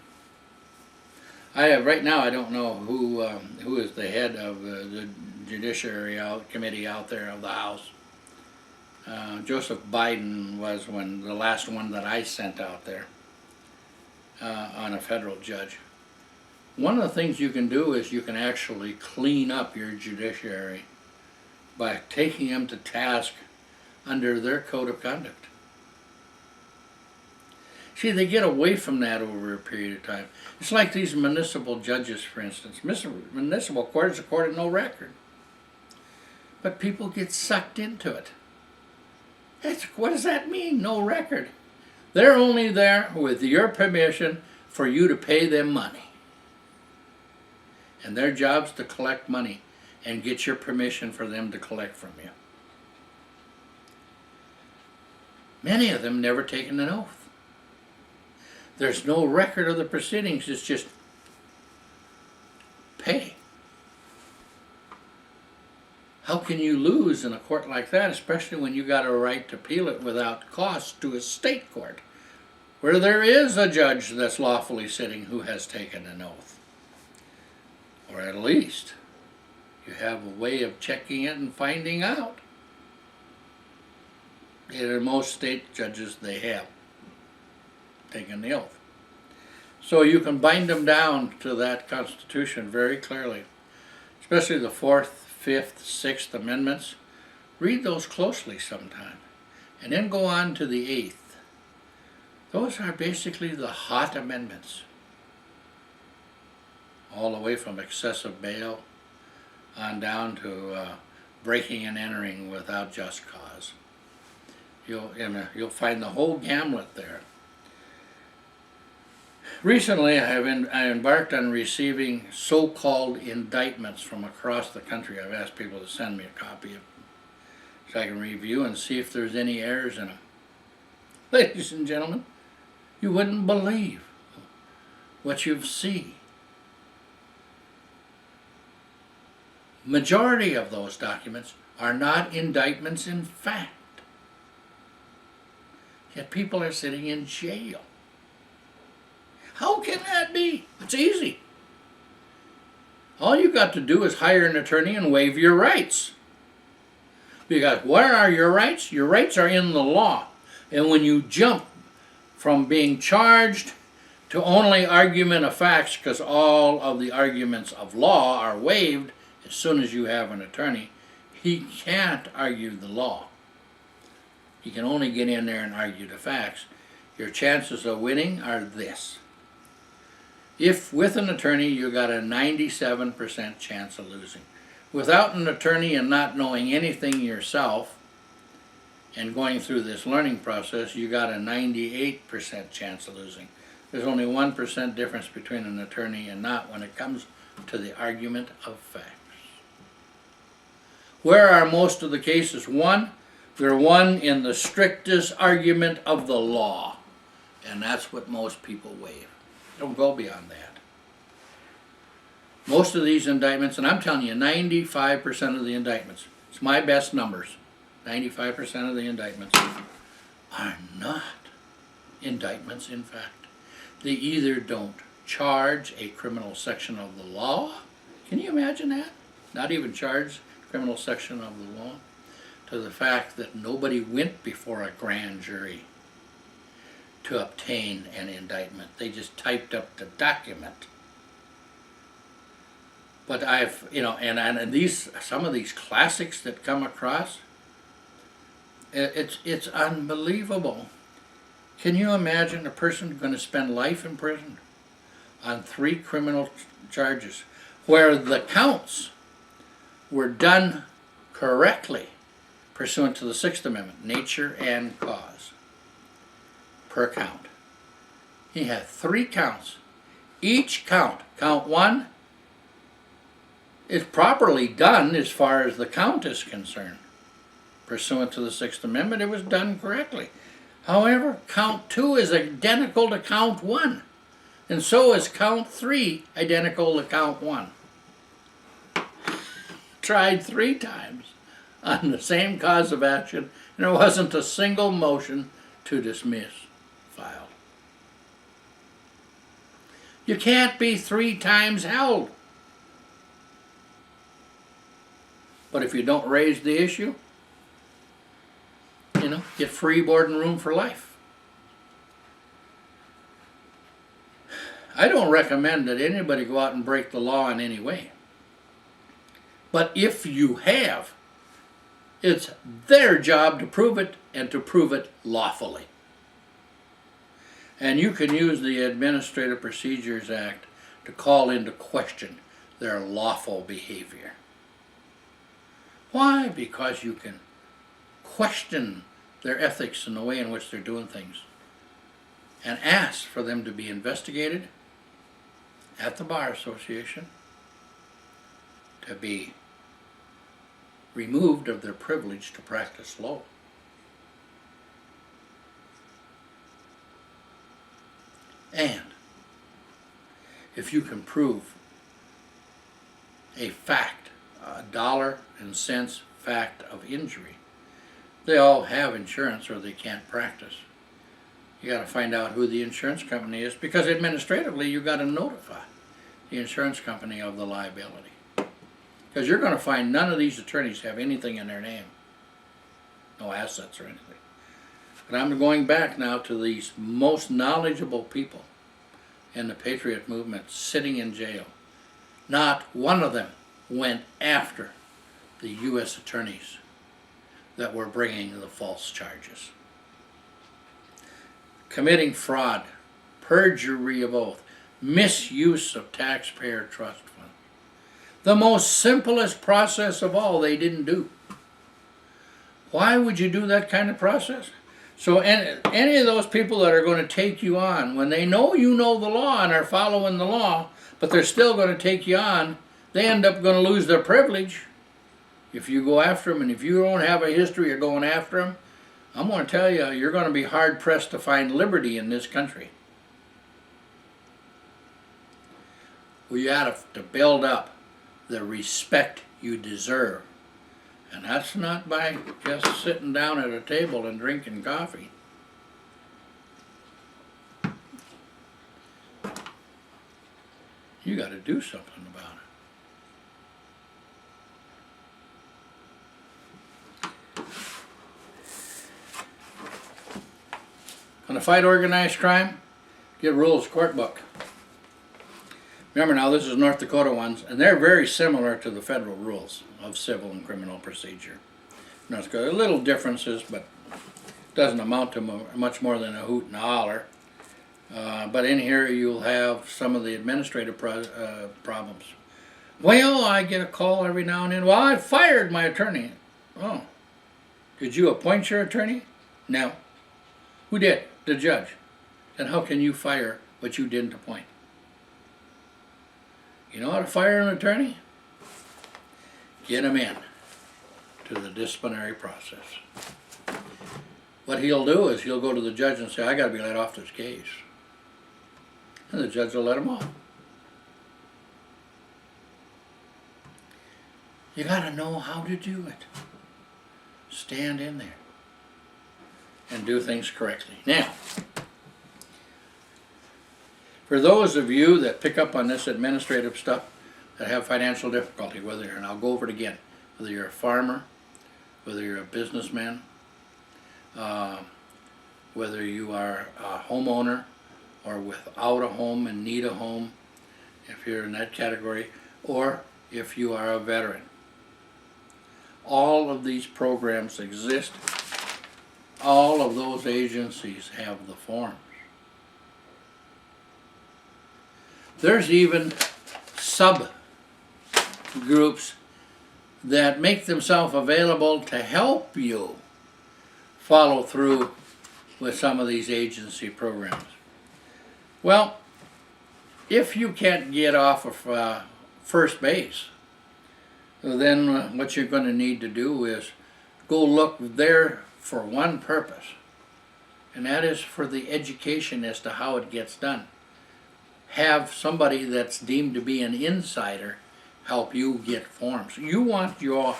Right now I don't know who is the head of the Judiciary Committee out there of the House. Joseph Biden was the last one that I sent out there on a federal judge. One of the things you can do is you can actually clean up your judiciary by taking them to task under their code of conduct. See, they get away from that over a period of time. It's like these municipal judges, for instance. Municipal court is a court of no record. But people get sucked into it. What does that mean, no record? They're only there with your permission for you to pay them money. And their job's to collect money and get your permission for them to collect from you. Many of them never taken an oath. There's no record of the proceedings, it's just pay. How can you lose in a court like that, especially when you got a right to appeal it without cost to a state court, where there is a judge that's lawfully sitting who has taken an oath? Or at least you have a way of checking it and finding out. In most state judges, they have taken the oath. So you can bind them down to that Constitution very clearly, especially the 4th, 5th, 6th Amendments. Read those closely sometime, and then go on to the 8th. Those are basically the hot amendments, all the way from excessive bail on down to breaking and entering without just cause. You'll find the whole gamut there. Recently, I embarked on receiving so-called indictments from across the country. I've asked people to send me a copy of so I can review and see if there's any errors in them. Ladies and gentlemen, you wouldn't believe what you've seen. Majority of those documents are not indictments in fact. Yet people are sitting in jail. How can that be? It's easy. All you got to do is hire an attorney and waive your rights. Because where are your rights? Your rights are in the law. And when you jump from being charged to only argument of facts, because all of the arguments of law are waived as soon as you have an attorney, he can't argue the law. He can only get in there and argue the facts. Your chances of winning are this. If with an attorney, you got a 97% chance of losing. Without an attorney and not knowing anything yourself and going through this learning process, you got a 98% chance of losing. There's only 1% difference between an attorney and not when it comes to the argument of facts. Where are most of the cases won? They're won in the strictest argument of the law. And that's what most people waive. Don't go beyond that. Most of these indictments, and I'm telling you, 95% of the indictments, it's my best numbers, 95% of the indictments are not indictments in fact. They either don't charge a criminal section of the law, can you imagine that? Not even charge criminal section of the law, to the fact that nobody went before a grand jury to obtain an indictment. They just typed up the document But I've, and these, some of these classics that come across, it's unbelievable. Can you imagine a person going to spend life in prison on 3 criminal charges where the counts were done correctly pursuant to the Sixth Amendment, nature and cause, per count? He had 3 counts. Each count, count 1, is properly done as far as the count is concerned. Pursuant to the Sixth Amendment, it was done correctly. However, count 2 is identical to count 1, and so is count 3 identical to count 1. Tried 3 times on the same cause of action, and there wasn't a single motion to dismiss filed. You can't be 3 times held. But if you don't raise the issue, get free board and room for life. I don't recommend that anybody go out and break the law in any way. But if you have, it's their job to prove it, and to prove it lawfully. And you can use the Administrative Procedures Act to call into question their lawful behavior. Why? Because you can question their ethics and the way in which they're doing things, and ask for them to be investigated at the Bar Association, to be removed of their privilege to practice law. And if you can prove a fact, a dollar and cents fact of injury, they all have insurance or they can't practice. You got to find out who the insurance company is, because administratively you got to notify the insurance company of the liability. Because you're going to find none of these attorneys have anything in their name, no assets or anything. But I'm going back now to these most knowledgeable people in the Patriot movement sitting in jail. Not one of them went after the U.S. attorneys that were bringing the false charges. Committing fraud, perjury of oath, misuse of taxpayer trust funds. The most simplest process of all they didn't do. Why would you do that kind of process? So any of those people that are going to take you on, when they know you know the law and are following the law, but they're still going to take you on, they end up going to lose their privilege if you go after them. And if you don't have a history of going after them, I'm going to tell you, you're going to be hard-pressed to find liberty in this country. We have to build up the respect you deserve. And that's not by just sitting down at a table and drinking coffee. You got to do something about it. Going to fight organized crime? Get Rules Court Book. Remember now, this is North Dakota ones, and they're very similar to the federal rules of civil and criminal procedure. North Dakota, little differences, but doesn't amount to much more than a hoot and a holler. But in here you'll have some of the administrative problems. Well, I get a call every now and then. Well, I fired my attorney. Oh, did you appoint your attorney? No. Who did? The judge. Then how can you fire what you didn't appoint? You know how to fire an attorney? Get him in to the disciplinary process. What he'll do is he'll go to the judge and say, I got to be let off this case. And the judge will let him off. You got to know how to do it. Stand in there and do things correctly. Now, for those of you that pick up on this administrative stuff, that have financial difficulty, and I'll go over it again, whether you're a farmer, whether you're a businessman, whether you are a homeowner or without a home and need a home, if you're in that category, or if you are a veteran. All of these programs exist. All of those agencies have the forms. There's even subgroups that make themselves available to help you follow through with some of these agency programs. Well, if you can't get off of first base, then what you're going to need to do is go look there for one purpose, and that is for the education as to how it gets done. Have somebody that's deemed to be an insider help you get forms. You want your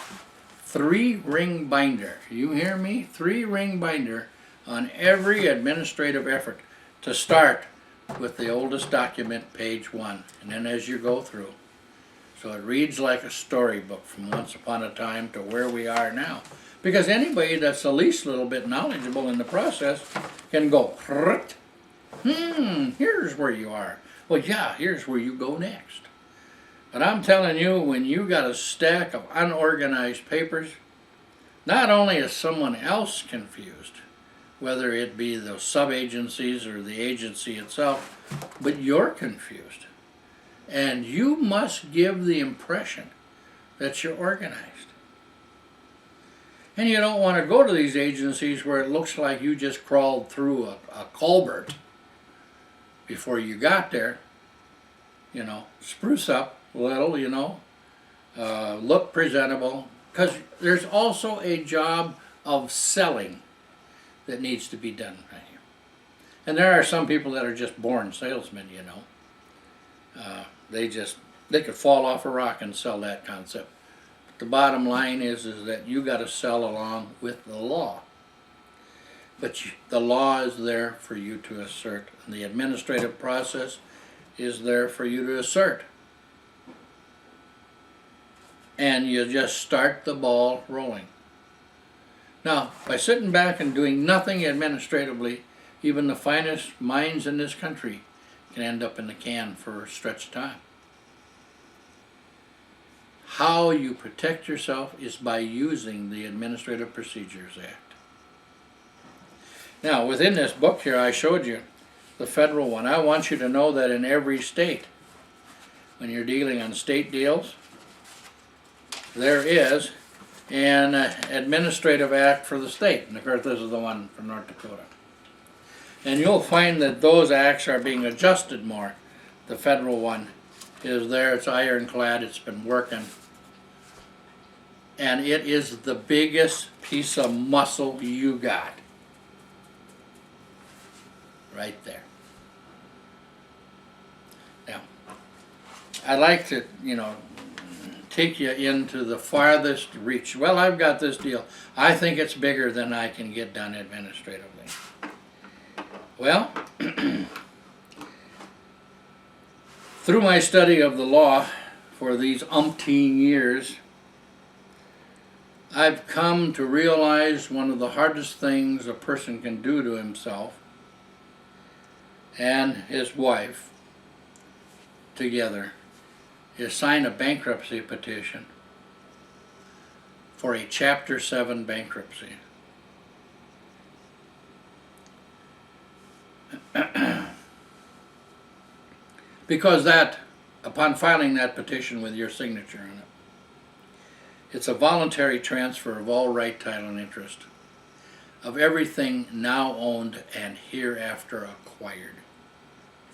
3-ring binder. You hear me? 3-ring binder on every administrative effort to start with the oldest document, page 1, and then as you go through. So it reads like a storybook from once upon a time to where we are now. Because anybody that's the least little bit knowledgeable in the process can go, here's where you are. Well, yeah, here's where you go next. But I'm telling you, when you got a stack of unorganized papers, not only is someone else confused, whether it be the sub-agencies or the agency itself, but you're confused. And you must give the impression that you're organized. And you don't want to go to these agencies where it looks like you just crawled through a culvert before you got there. You know, spruce up a little, you know, look presentable, because there's also a job of selling that needs to be done right here. And there are some people that are just born salesmen, you know. They could fall off a rock and sell that concept. But the bottom line is that you got to sell along with the law. But the law is there for you to assert, and the administrative process is there for you to assert. And you just start the ball rolling. Now, by sitting back and doing nothing administratively, even the finest minds in this country can end up in the can for a stretch of time. How you protect yourself is by using the Administrative Procedures Act. Now, within this book here, I showed you the federal one. I want you to know that in every state, when you're dealing on state deals, there is an administrative act for the state. And of course, this is the one from North Dakota. And you'll find that those acts are being adjusted more. The federal one is there, it's ironclad, it's been working. And it is the biggest piece of muscle you got. Right there. Now, I'd like to, take you into the farthest reach. Well, I've got this deal. I think it's bigger than I can get done administratively. Well, through my study of the law for these umpteen years, I've come to realize one of the hardest things a person can do to himself and his wife together is sign a bankruptcy petition for a Chapter 7 bankruptcy. Because upon filing that petition with your signature on it, it's a voluntary transfer of all right, title, and interest of everything now owned and hereafter acquired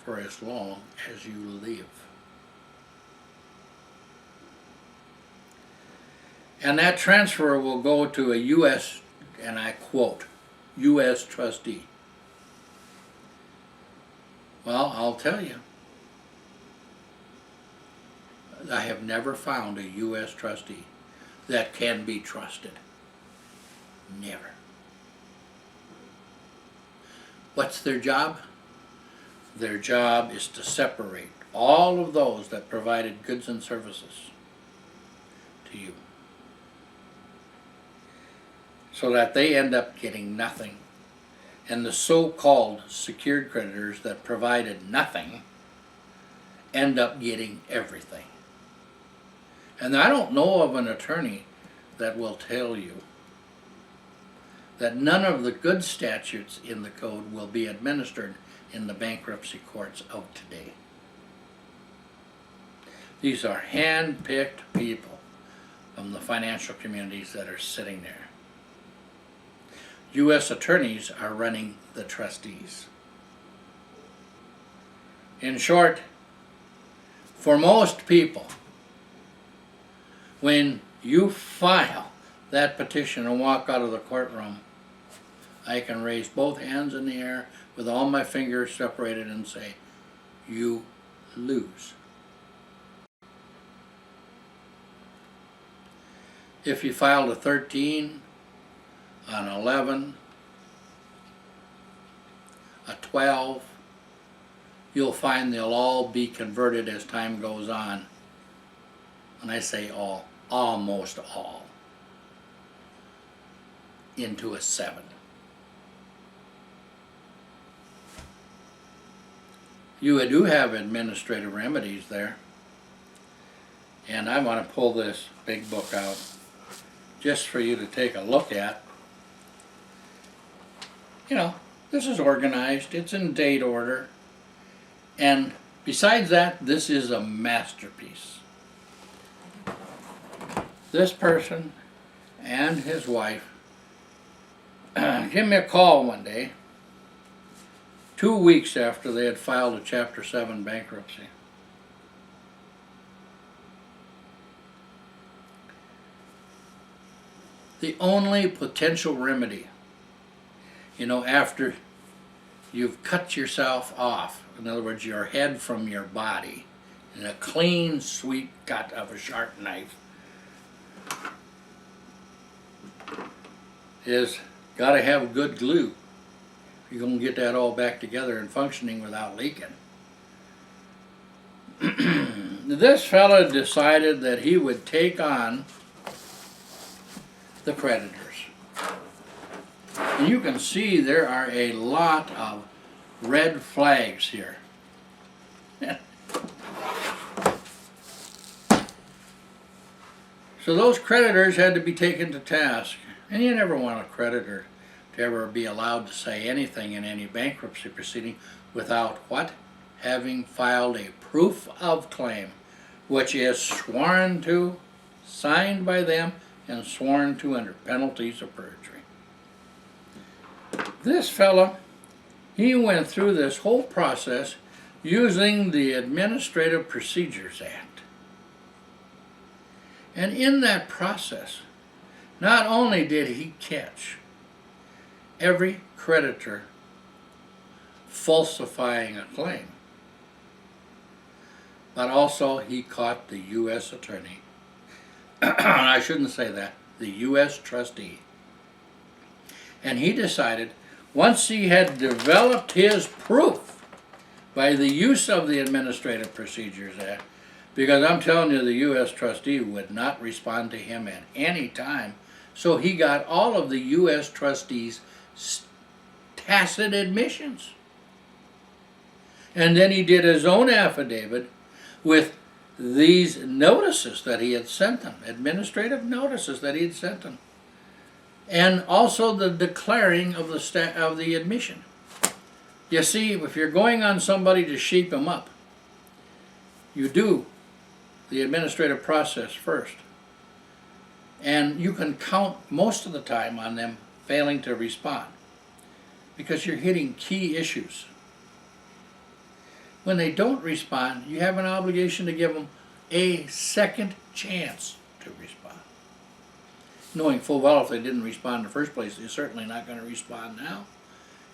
for as long as you live. And that transfer will go to a U.S., and I quote, U.S. trustee. Well, I'll tell you, I have never found a U.S. trustee that can be trusted. Never. What's their job? Their job is to separate all of those that provided goods and services to you, so that they end up getting nothing, and the so-called secured creditors that provided nothing end up getting everything. And I don't know of an attorney that will tell you that none of the good statutes in the code will be administered in the bankruptcy courts of today. These are hand-picked people from the financial communities that are sitting there. U.S. attorneys are running the trustees. In short, for most people, when you file that petition and walk out of the courtroom, I can raise both hands in the air with all my fingers separated and say, you lose. If you filed a 13, an 11, a 12, you'll find they'll all be converted as time goes on. And I say all, almost all, into a 7. You do have administrative remedies there. And I want to pull this big book out just for you to take a look at. You know, this is organized, it's in date order, and besides that, this is a masterpiece. This person and his wife gave me a call one day, 2 weeks after they had filed a Chapter 7 bankruptcy. The only potential remedy, you know, after you've cut yourself off, in other words, your head from your body, in a clean, sweep cut of a sharp knife, is got to have good glue. You're going to get that all back together and functioning without leaking. This fella decided that he would take on the creditors. And you can see there are a lot of red flags here. So those creditors had to be taken to task. And you never want a creditor to ever be allowed to say anything in any bankruptcy proceeding without what? Having filed a proof of claim, which is sworn to, signed by them, and sworn to under penalties of perjury. This fellow, he went through this whole process using the Administrative Procedures Act. And in that process, not only did he catch every creditor falsifying a claim, but also he caught the U.S. attorney. I shouldn't say that, the U.S. trustee. And he decided, once he had developed his proof by the use of the Administrative Procedures Act, because I'm telling you, the U.S. trustee would not respond to him at any time, so he got all of the U.S. trustees' tacit admissions. And then he did his own affidavit with these notices that he had sent them, administrative notices that he had sent them, and also the declaring of the admission. You see, if you're going on somebody to sheep him up, you do the administrative process first. And you can count most of the time on them failing to respond because you're hitting key issues. When they don't respond, you have an obligation to give them a second chance to respond. Knowing full well if they didn't respond in the first place, they're certainly not going to respond now.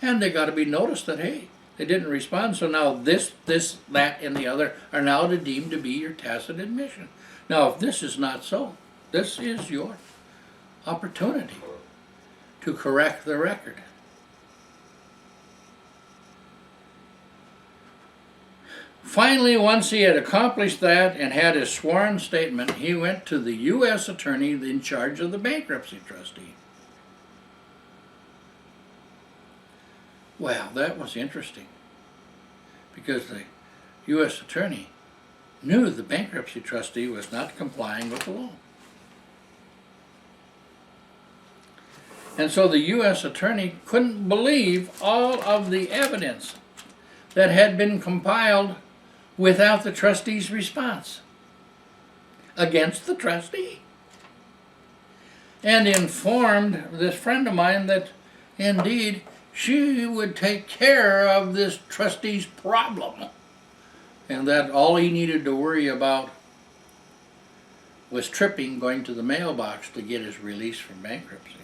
And they got to be noticed that, hey, they didn't respond, so now this, that, and the other are now deemed to be your tacit admission. Now, if this is not so, this is your opportunity to correct the record. Finally, once he had accomplished that and had his sworn statement, he went to the U.S. attorney in charge of the bankruptcy trustee. Well, that was interesting because the U.S. attorney knew the bankruptcy trustee was not complying with the law. And so the U.S. attorney couldn't believe all of the evidence that had been compiled without the trustee's response against the trustee. And informed this friend of mine that indeed she would take care of this trustee's problem, and that all he needed to worry about was tripping going to the mailbox to get his release from bankruptcy.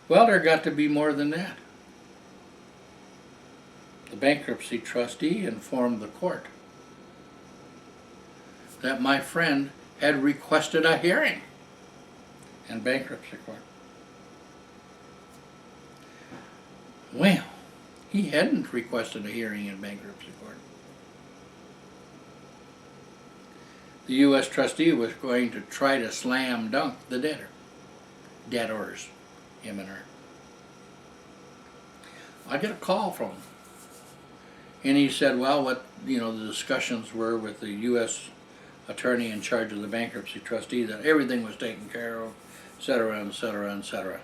Well, there got to be more than that. The bankruptcy trustee informed the court that my friend had requested a hearing in bankruptcy court. Well, he hadn't requested a hearing in bankruptcy court. The U.S. trustee was going to try to slam dunk the debtor. Debtors, him and her. I get a call from him. And he said, well, what the discussions were with the U.S. attorney in charge of the bankruptcy trustee, that everything was taken care of, etc., etc., etc.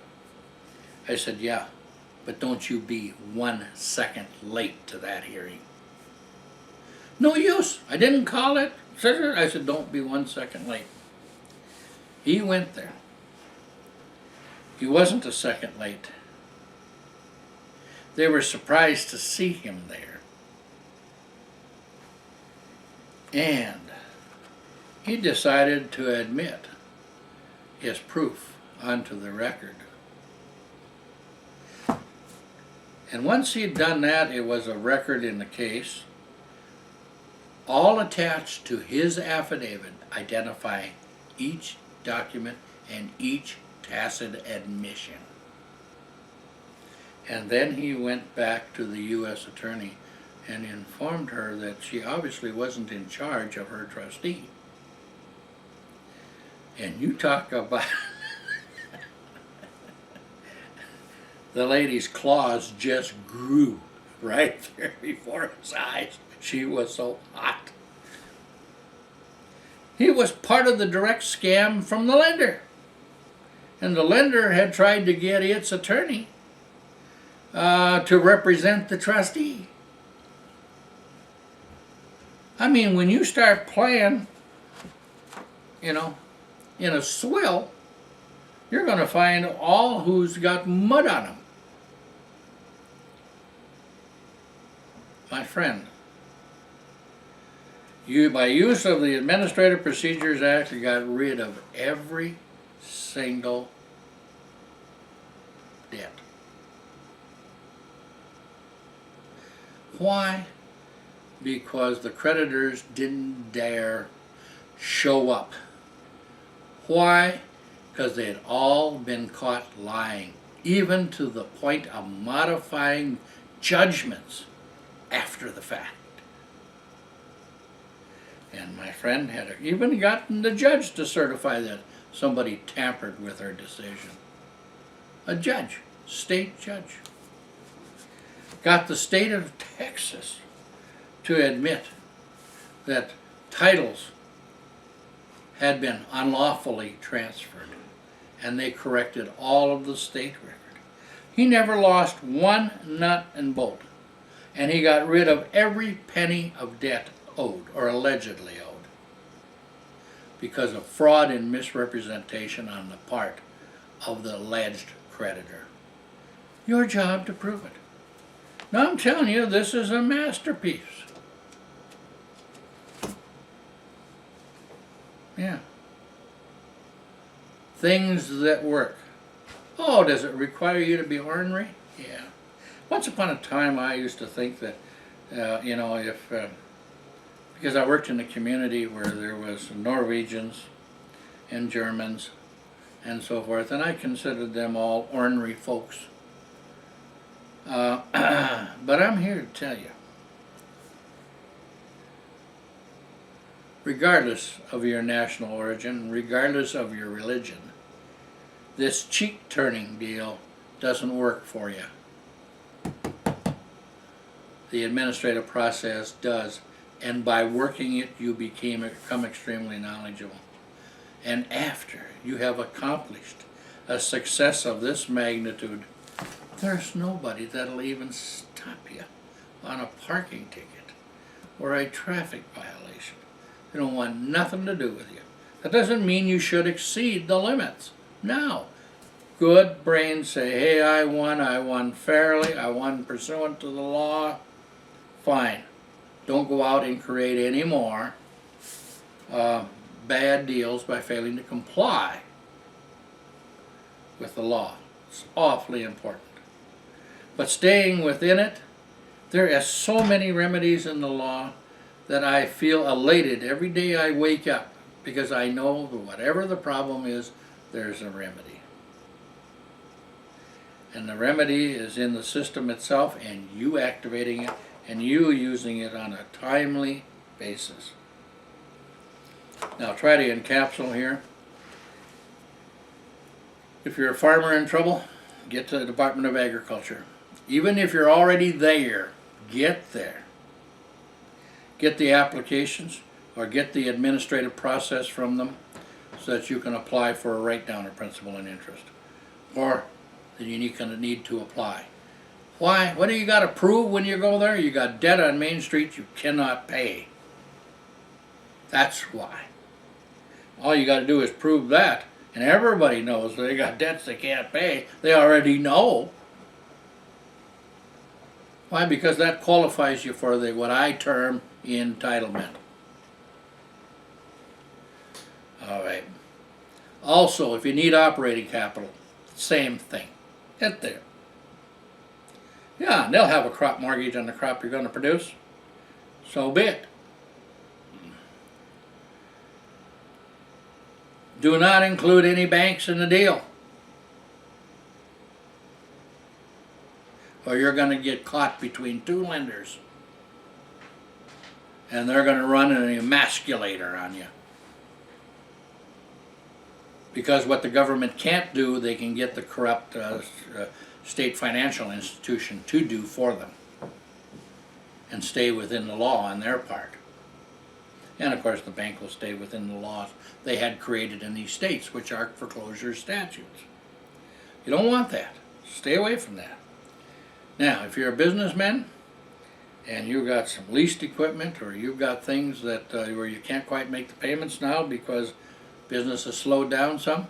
I said, yeah, but don't you be 1 second late to that hearing. No use. I didn't call it. I said, don't be 1 second late. He went there. He wasn't a second late. They were surprised to see him there. And he decided to admit his proof onto the record. And once he'd done that, it was a record in the case, all attached to his affidavit, identifying each document and each tacit admission. And then he went back to the U.S. attorney and informed her that she obviously wasn't in charge of her trustee. And you talk about the lady's claws just grew right there before his eyes. She was so hot. He was part of the direct scam from the lender. And the lender had tried to get its attorney to represent the trustee. I mean, when you start playing, in a swill, you're going to find all who's got mud on them. My friend, by use of the Administrative Procedures Act, you got rid of every single debt. Why? Because the creditors didn't dare show up. Why? Because they had all been caught lying, even to the point of modifying judgments after the fact. And my friend had even gotten the judge to certify that somebody tampered with her decision. A judge, state judge. Got the state of Texas to admit that titles had been unlawfully transferred, and they corrected all of the state record. He never lost one nut and bolt, and he got rid of every penny of debt owed, or allegedly owed, because of fraud and misrepresentation on the part of the alleged creditor. Your job to prove it. Now I'm telling you, this is a masterpiece. Yeah. Things that work. Oh, does it require you to be ornery? Yeah. Once upon a time, I used to think that, because I worked in a community where there was Norwegians and Germans and so forth, and I considered them all ornery folks. But I'm here to tell you, regardless of your national origin, regardless of your religion, this cheek-turning deal doesn't work for you. The administrative process does and by working it you become extremely knowledgeable. And after you have accomplished a success of this magnitude, there's nobody that'll even stop you on a parking ticket or a traffic violation. They don't want nothing to do with you. That doesn't mean you should exceed the limits. No. Good brains say, hey, I won fairly, I won pursuant to the law. Fine. Don't go out and create any more bad deals by failing to comply with the law. It's awfully important. But staying within it, there are so many remedies in the law that I feel elated every day I wake up, because I know that whatever the problem is, there's a remedy. And the remedy is in the system itself, and you activating it, and you using it on a timely basis. Now try to encapsulate here. If you're a farmer in trouble, get to the Department of Agriculture. Even if you're already there, get there. Get the applications or get the administrative process from them so that you can apply for a write-down of principal and interest. Or then you're going to need to apply. Why? What do you got to prove when you go there? You got debt on Main Street you cannot pay. That's why. All you got to do is prove that, and everybody knows they got debts they can't pay. They already know. Why? Because that qualifies you for the what I term entitlement. All right. Also, if you need operating capital, same thing. Get there. Yeah, and they'll have a crop mortgage on the crop you're going to produce. So be it. Do not include any banks in the deal, or you're going to get caught between two lenders, and they're going to run an emasculator on you. Because what the government can't do, they can get the corrupt state financial institution to do for them and stay within the law on their part. And of course the bank will stay within the laws they had created in these states, which are foreclosure statutes. You don't want that. Stay away from that. Now, if you're a businessman and you've got some leased equipment, or you've got things that where you can't quite make the payments now because business has slowed down some,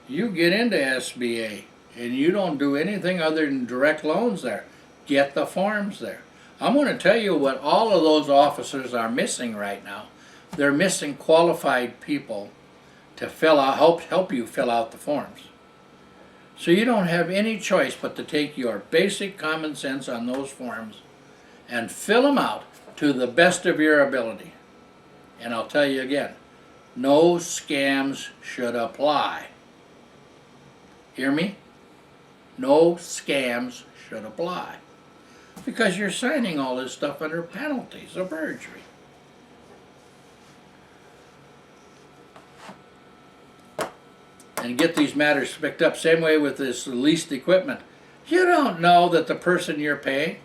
you get into SBA and you don't do anything other than direct loans there. Get the forms there. I'm going to tell you what all of those officers are missing right now. They're missing qualified people to fill out, help you fill out the forms. So you don't have any choice but to take your basic common sense on those forms and fill them out to the best of your ability. And I'll tell you again, no scams should apply. Hear me? No scams should apply. Because you're signing all this stuff under penalties of perjury. And get these matters picked up. Same way with this leased equipment. You don't know that the person you're paying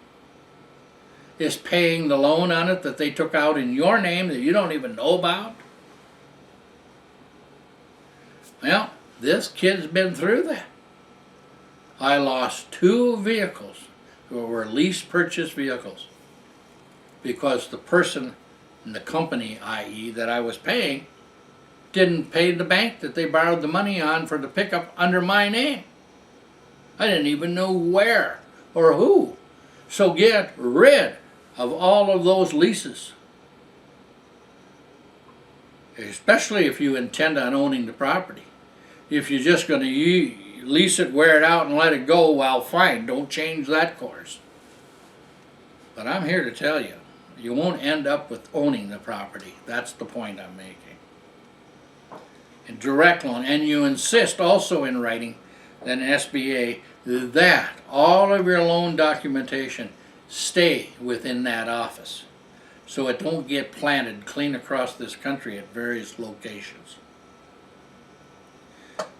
is paying the loan on it that they took out in your name that you don't even know about. Well, this kid's been through that. I lost 2 vehicles that were lease purchase vehicles because the person in the company, i.e. that I was paying, didn't pay the bank that they borrowed the money on for the pickup under my name. I didn't even know where or who. So get rid of all of those leases. Especially if you intend on owning the property. If you're just going to lease it, wear it out, and let it go, well, fine, don't change that course. But I'm here to tell you, you won't end up with owning the property. That's the point I'm making. A direct loan, and you insist also in writing that an SBA that all of your loan documentation stay within that office so it don't get planted clean across this country at various locations.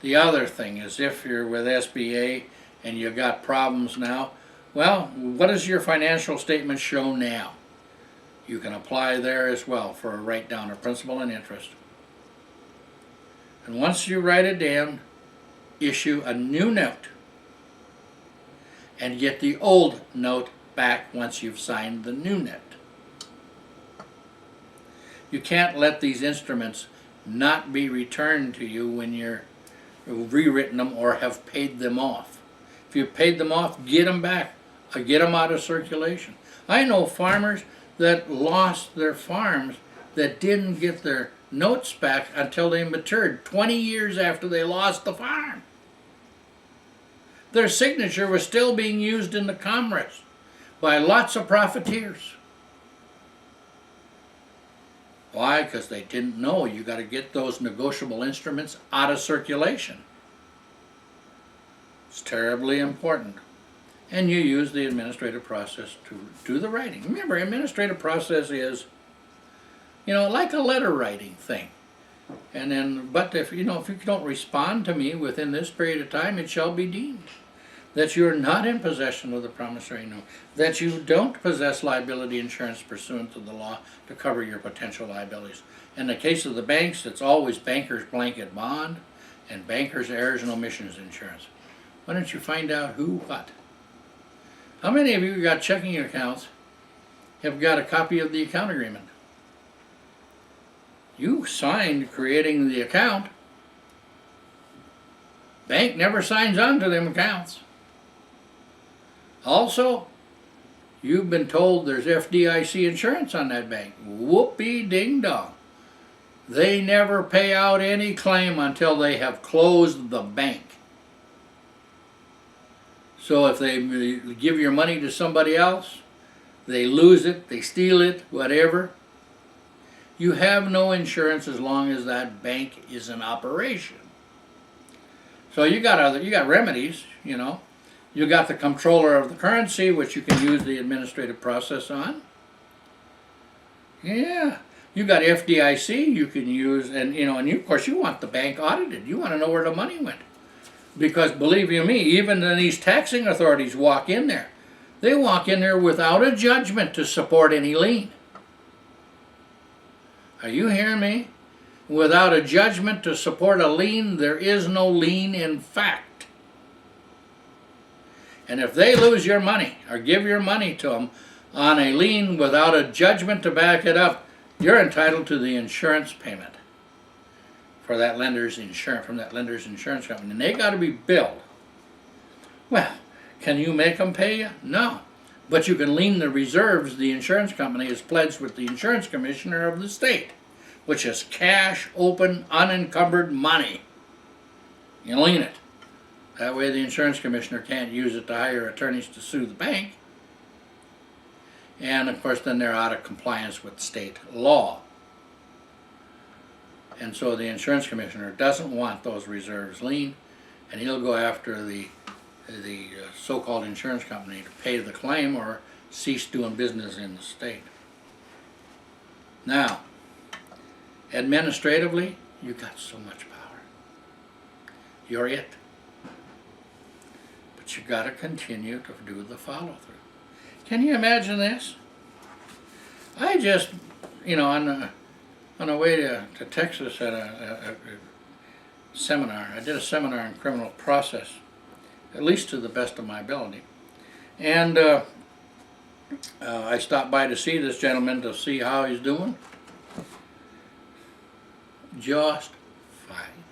The other thing is, if you're with SBA and you've got problems now, well, what does your financial statement show now? You can apply there as well for a write down of principal and interest. And once you write it down, issue a new note and get the old note back once you've signed the new note. You can't let these instruments not be returned to you when you're rewritten them or have paid them off. If you've paid them off, get them back or get them out of circulation. I know farmers that lost their farms that didn't get their notes back until they matured 20 years after they lost the farm. Their signature was still being used in the commerce by lots of profiteers. Why? Because they didn't know you got to get those negotiable instruments out of circulation. It's terribly important. And you use the administrative process to do the writing. Remember, administrative process is, like a letter writing thing. And then, but if you don't respond to me within this period of time, it shall be deemed that you are not in possession of the promissory note, that you don't possess liability insurance pursuant to the law to cover your potential liabilities. In the case of the banks, it's always banker's blanket bond and banker's errors and omissions insurance. Why don't you find out who, what? How many of you got checking accounts have got a copy of the account agreement? You signed creating the account. Bank never signs on to them accounts. Also, you've been told there's FDIC insurance on that bank. Whoopee ding dong. They never pay out any claim until they have closed the bank. So if they give your money to somebody else, they lose it, they steal it, whatever, you have no insurance as long as that bank is in operation. So you got remedies, You got the controller of the currency, which you can use the administrative process on. Yeah. You got FDIC you can use, and of course you want the bank audited. You want to know where the money went. Because believe you me, even these taxing authorities walk in there. They walk in there without a judgment to support any lien. Are you hearing me? Without a judgment to support a lien, there is no lien in fact. And if they lose your money or give your money to them on a lien without a judgment to back it up, you're entitled to the insurance payment for that lender's insurance, from that lender's insurance company. And they got to be billed. Well, can you make them pay you? No. But you can lien the reserves the insurance company has pledged with the insurance commissioner of the state, which is cash, open, unencumbered money. You lien it. That way the insurance commissioner can't use it to hire attorneys to sue the bank. And of course then they're out of compliance with state law. And so the insurance commissioner doesn't want those reserves lien, and he'll go after the so-called insurance company to pay the claim or cease doing business in the state. Now, administratively, you got so much power. You're it. But you got to continue to do the follow-through. Can you imagine this? I just, on the way to Texas at a seminar, I did a seminar in criminal process, at least to the best of my ability. And I stopped by to see this gentleman to see how he's doing. Just fine.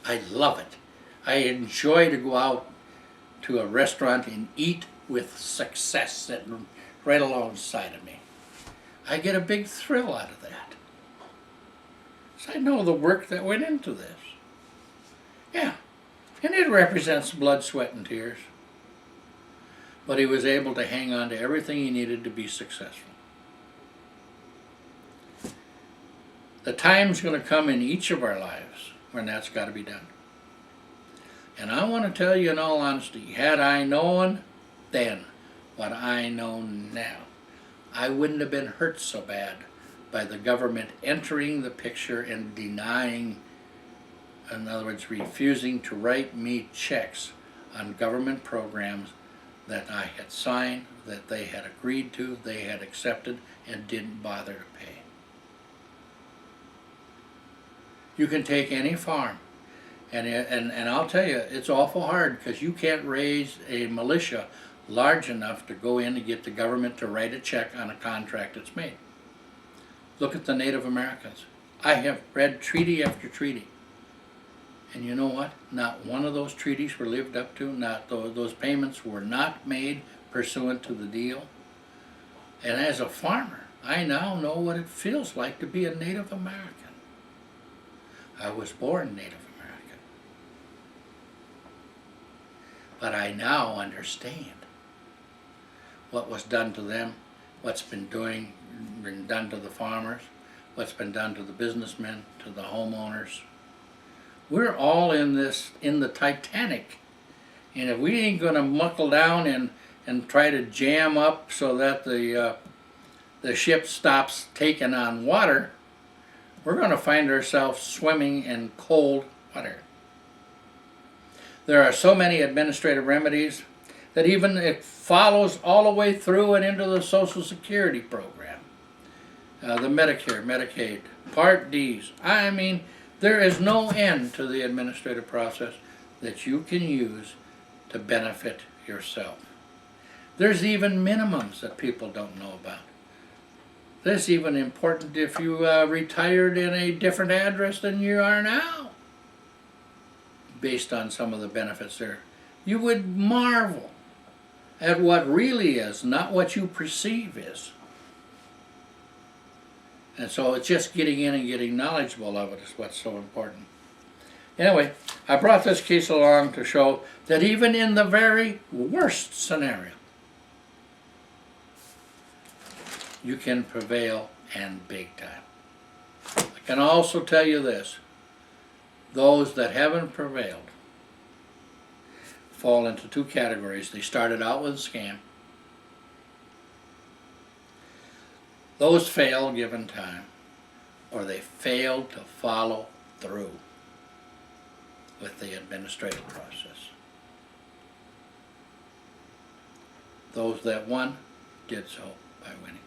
I love it. I enjoy to go out to a restaurant and eat with success sitting right alongside of me. I get a big thrill out of that. So I know the work that went into this. Yeah, and it represents blood, sweat, and tears. But he was able to hang on to everything he needed to be successful. The time's going to come in each of our lives when that's got to be done. And I want to tell you in all honesty, had I known then what I know now, I wouldn't have been hurt so bad by the government entering the picture and denying, in other words, refusing to write me checks on government programs that I had signed, that they had agreed to, they had accepted, and didn't bother to pay. You can take any farm, and I'll tell you, it's awful hard because you can't raise a militia large enough to go in and get the government to write a check on a contract that's made. Look at the Native Americans. I have read treaty after treaty. And you know what? Not one of those treaties were lived up to. Not those payments were not made pursuant to the deal. And as a farmer, I now know what it feels like to be a Native American. I was born Native American. But I now understand what was done to them, what's been done to the farmers, what's been done to the businessmen, to the homeowners. We're all in the Titanic. And if we ain't going to muckle down and try to jam up so that the ship stops taking on water, we're going to find ourselves swimming in cold water. There are so many administrative remedies that even it follows all the way through and into the Social Security program, the Medicare, Medicaid, Part Ds. I mean, there is no end to the administrative process that you can use to benefit yourself. There's even minimums that people don't know about. This is even important if you retired in a different address than you are now, based on some of the benefits there. You would marvel at what really is, not what you perceive is. And so it's just getting in and getting knowledgeable of it is what's so important. Anyway, I brought this case along to show that even in the very worst scenario, you can prevail, and big time. I can also tell you this: those that haven't prevailed fall into two categories. They started out with a scam. Those fail given time, or they fail to follow through with the administrative process. Those that won did so by winning.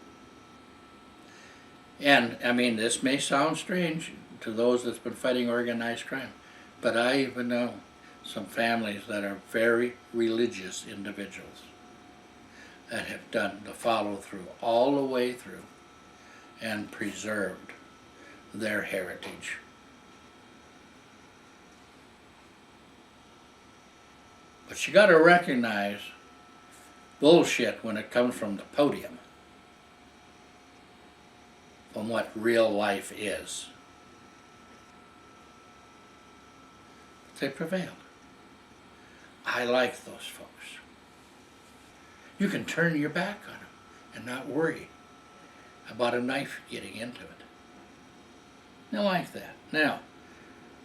And, I mean, this may sound strange to those that's been fighting organized crime, but I even know some families that are very religious individuals that have done the follow through all the way through and preserved their heritage. But you got to recognize bullshit when it comes from the podium, from what real life is. They prevailed. I like those folks. You can turn your back on them and not worry about a knife getting into it. I like that. Now,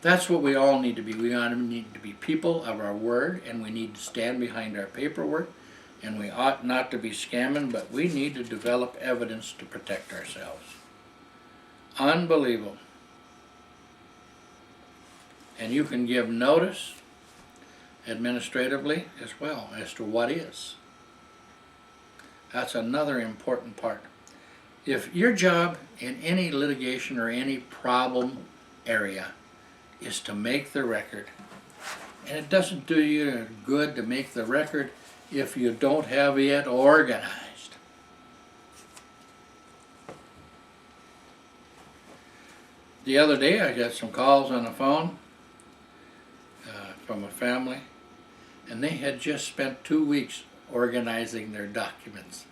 that's what we all need to be. We need to be people of our word, and we need to stand behind our paperwork, and we ought not to be scamming, but we need to develop evidence to protect ourselves. Unbelievable. And you can give notice administratively as well as to what is. That's another important part. If your job in any litigation or any problem area is to make the record, and it doesn't do you good to make the record if you don't have it organized. The other day I got some calls on the phone from a family, and they had just spent 2 weeks organizing their documents.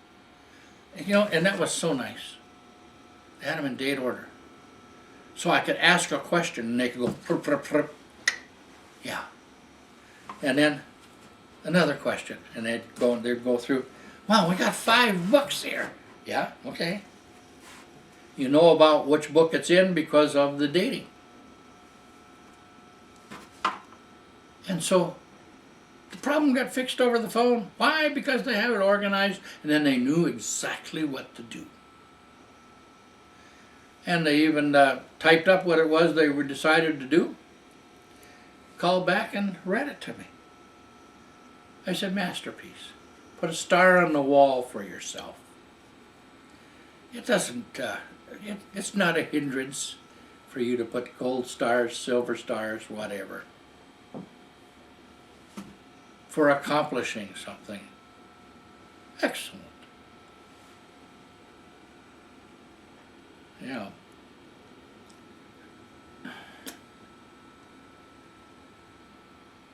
And that was so nice. They had them in date order. So I could ask a question and they could go, prr, prr, prr. Yeah. And then another question, and they'd go through, wow, we got 5 books here. Yeah, okay. You know about which book it's in because of the dating. And so the problem got fixed over the phone. Why? Because they have it organized, and then they knew exactly what to do. And they even typed up what it was they were decided to do, called back and read it to me. I said, masterpiece. Put a star on the wall for yourself. It doesn't, it's not a hindrance for you to put gold stars, silver stars, whatever, for accomplishing something. Excellent. Yeah.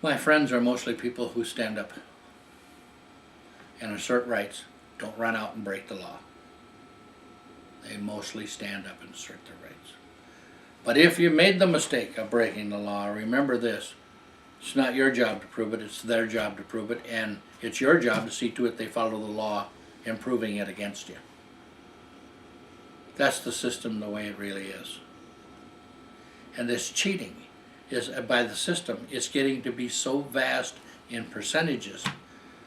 My friends are mostly people who stand up and assert rights, don't run out and break the law. They mostly stand up and assert their rights. But if you made the mistake of breaking the law, remember this. It's not your job to prove it, it's their job to prove it, and it's your job to see to it they follow the law, improving it against you. That's the system the way it really is. And this cheating is by the system, it's getting to be so vast in percentages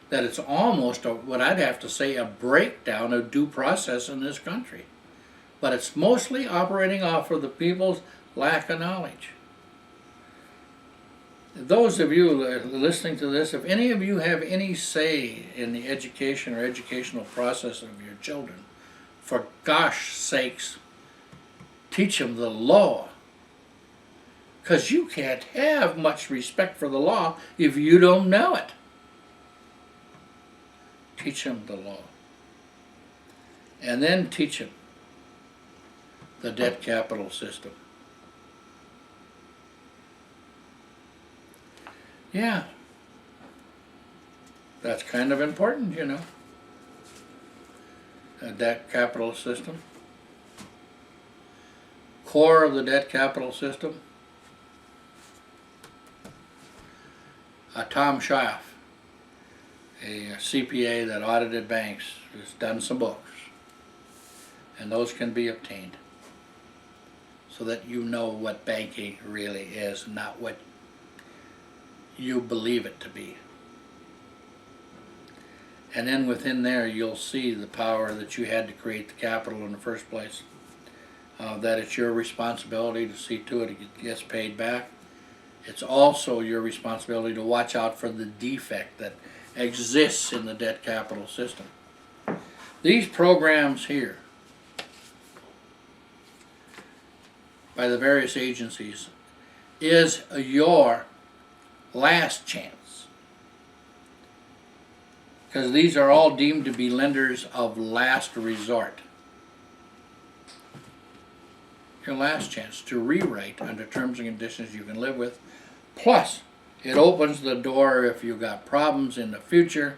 that it's almost what I'd have to say a breakdown of due process in this country. But it's mostly operating off of the people's lack of knowledge. Those of you listening to this, if any of you have any say in the education or educational process of your children, for gosh sakes, teach them the law. Because you can't have much respect for the law if you don't know it. Teach them the law. And then teach them the debt capital system. Yeah. That's kind of important, you know. A debt capital system. Core of the debt capital system. Tom Schaff, a CPA that audited banks, has done some books. And those can be obtained. So that you know what banking really is, not what you believe it to be. And then within there you'll see the power that you had to create the capital in the first place. That it's your responsibility to see to it gets paid back. It's also your responsibility to watch out for the defect that exists in the debt capital system. These programs here, by the various agencies, is your last chance. Because these are all deemed to be lenders of last resort. Your last chance to rewrite under terms and conditions you can live with. Plus, it opens the door if you've got problems in the future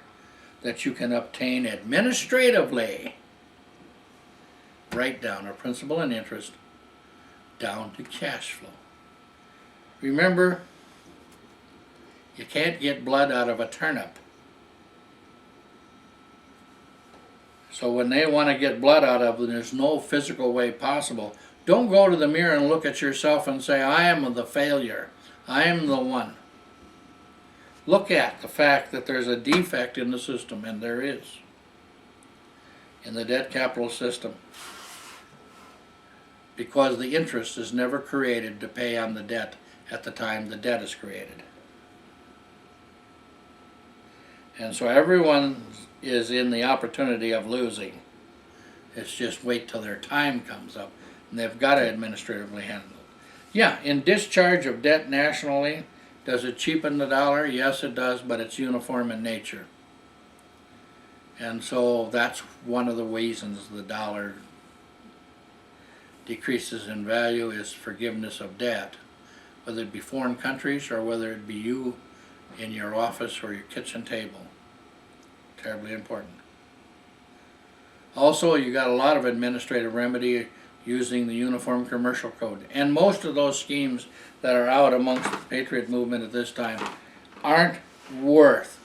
that you can obtain administratively. Right down, or principal and interest, down to cash flow. Remember, you can't get blood out of a turnip. So when they want to get blood out of them, there's no physical way possible. Don't go to the mirror and look at yourself and say, I am the failure. I am the one. Look at the fact that there's a defect in the system, and there is. In the debt capital system. Because the interest is never created to pay on the debt at the time the debt is created. And so everyone is in the opportunity of losing. It's just wait till their time comes up, and they've got to administratively handle it. Yeah, in discharge of debt nationally, does it cheapen the dollar? Yes, it does, but it's uniform in nature. And so that's one of the reasons the dollar decreases in value is forgiveness of debt, whether it be foreign countries or whether it be you in your office or your kitchen table. Terribly important. Also, you got a lot of administrative remedy using the Uniform Commercial Code. And most of those schemes that are out amongst the Patriot movement at this time aren't worth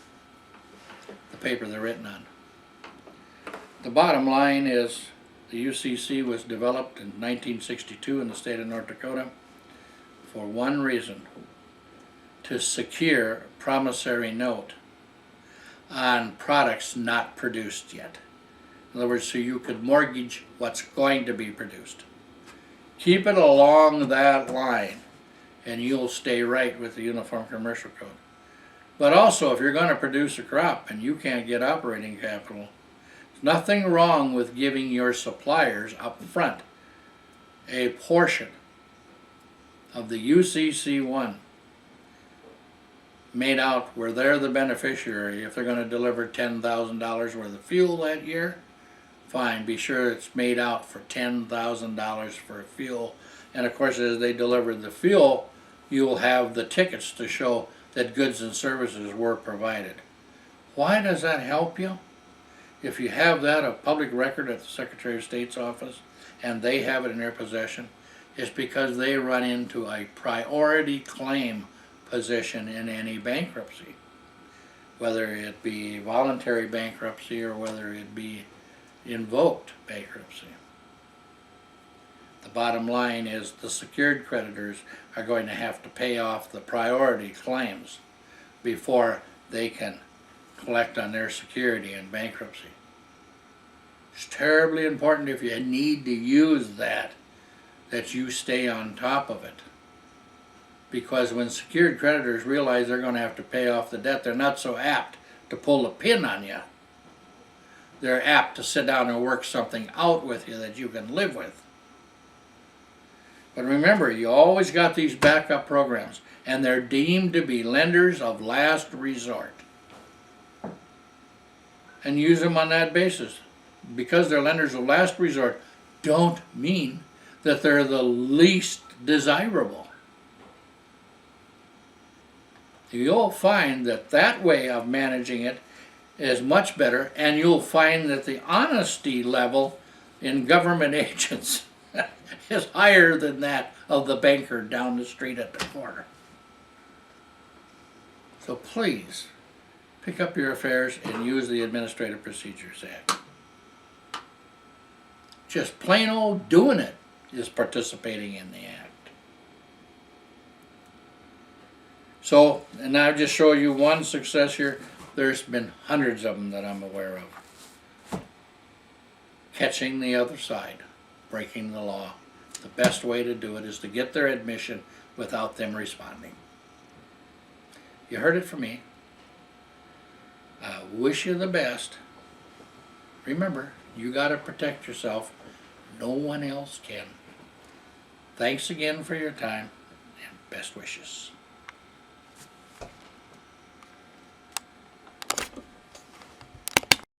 the paper they're written on. The bottom line is the UCC was developed in 1962 in the state of North Dakota for one reason: to secure a promissory note on products not produced yet. In other words, so you could mortgage what's going to be produced. Keep it along that line and you'll stay right with the Uniform Commercial Code. But also, if you're going to produce a crop and you can't get operating capital, there's nothing wrong with giving your suppliers up front a portion of the UCC1 made out where they're the beneficiary. If they're going to deliver $10,000 worth of fuel that year, fine, be sure it's made out for $10,000 for fuel. And of course, as they deliver the fuel, you'll have the tickets to show that goods and services were provided. Why does that help you? If you have that a public record at the Secretary of State's office and they have it in their possession, it's because they run into a priority claim position in any bankruptcy, whether it be voluntary bankruptcy or whether it be invoked bankruptcy. The bottom line is the secured creditors are going to have to pay off the priority claims before they can collect on their security in bankruptcy. It's terribly important, if you need to use that you stay on top of it. Because when secured creditors realize they're going to have to pay off the debt, they're not so apt to pull a pin on you. They're apt to sit down and work something out with you that you can live with. But remember, you always got these backup programs, and they're deemed to be lenders of last resort. And use them on that basis. Because they're lenders of last resort, don't mean that they're the least desirable. You'll find that that way of managing it is much better, and you'll find that the honesty level in government agents is higher than that of the banker down the street at the corner. So please, pick up your affairs and use the Administrative Procedures Act. Just plain old doing it is participating in the act. So, and I'll just show you one success here. There's been hundreds of them that I'm aware of. Catching the other side, breaking the law. The best way to do it is to get their admission without them responding. You heard it from me. I wish you the best. Remember, you got to protect yourself. No one else can. Thanks again for your time, and best wishes.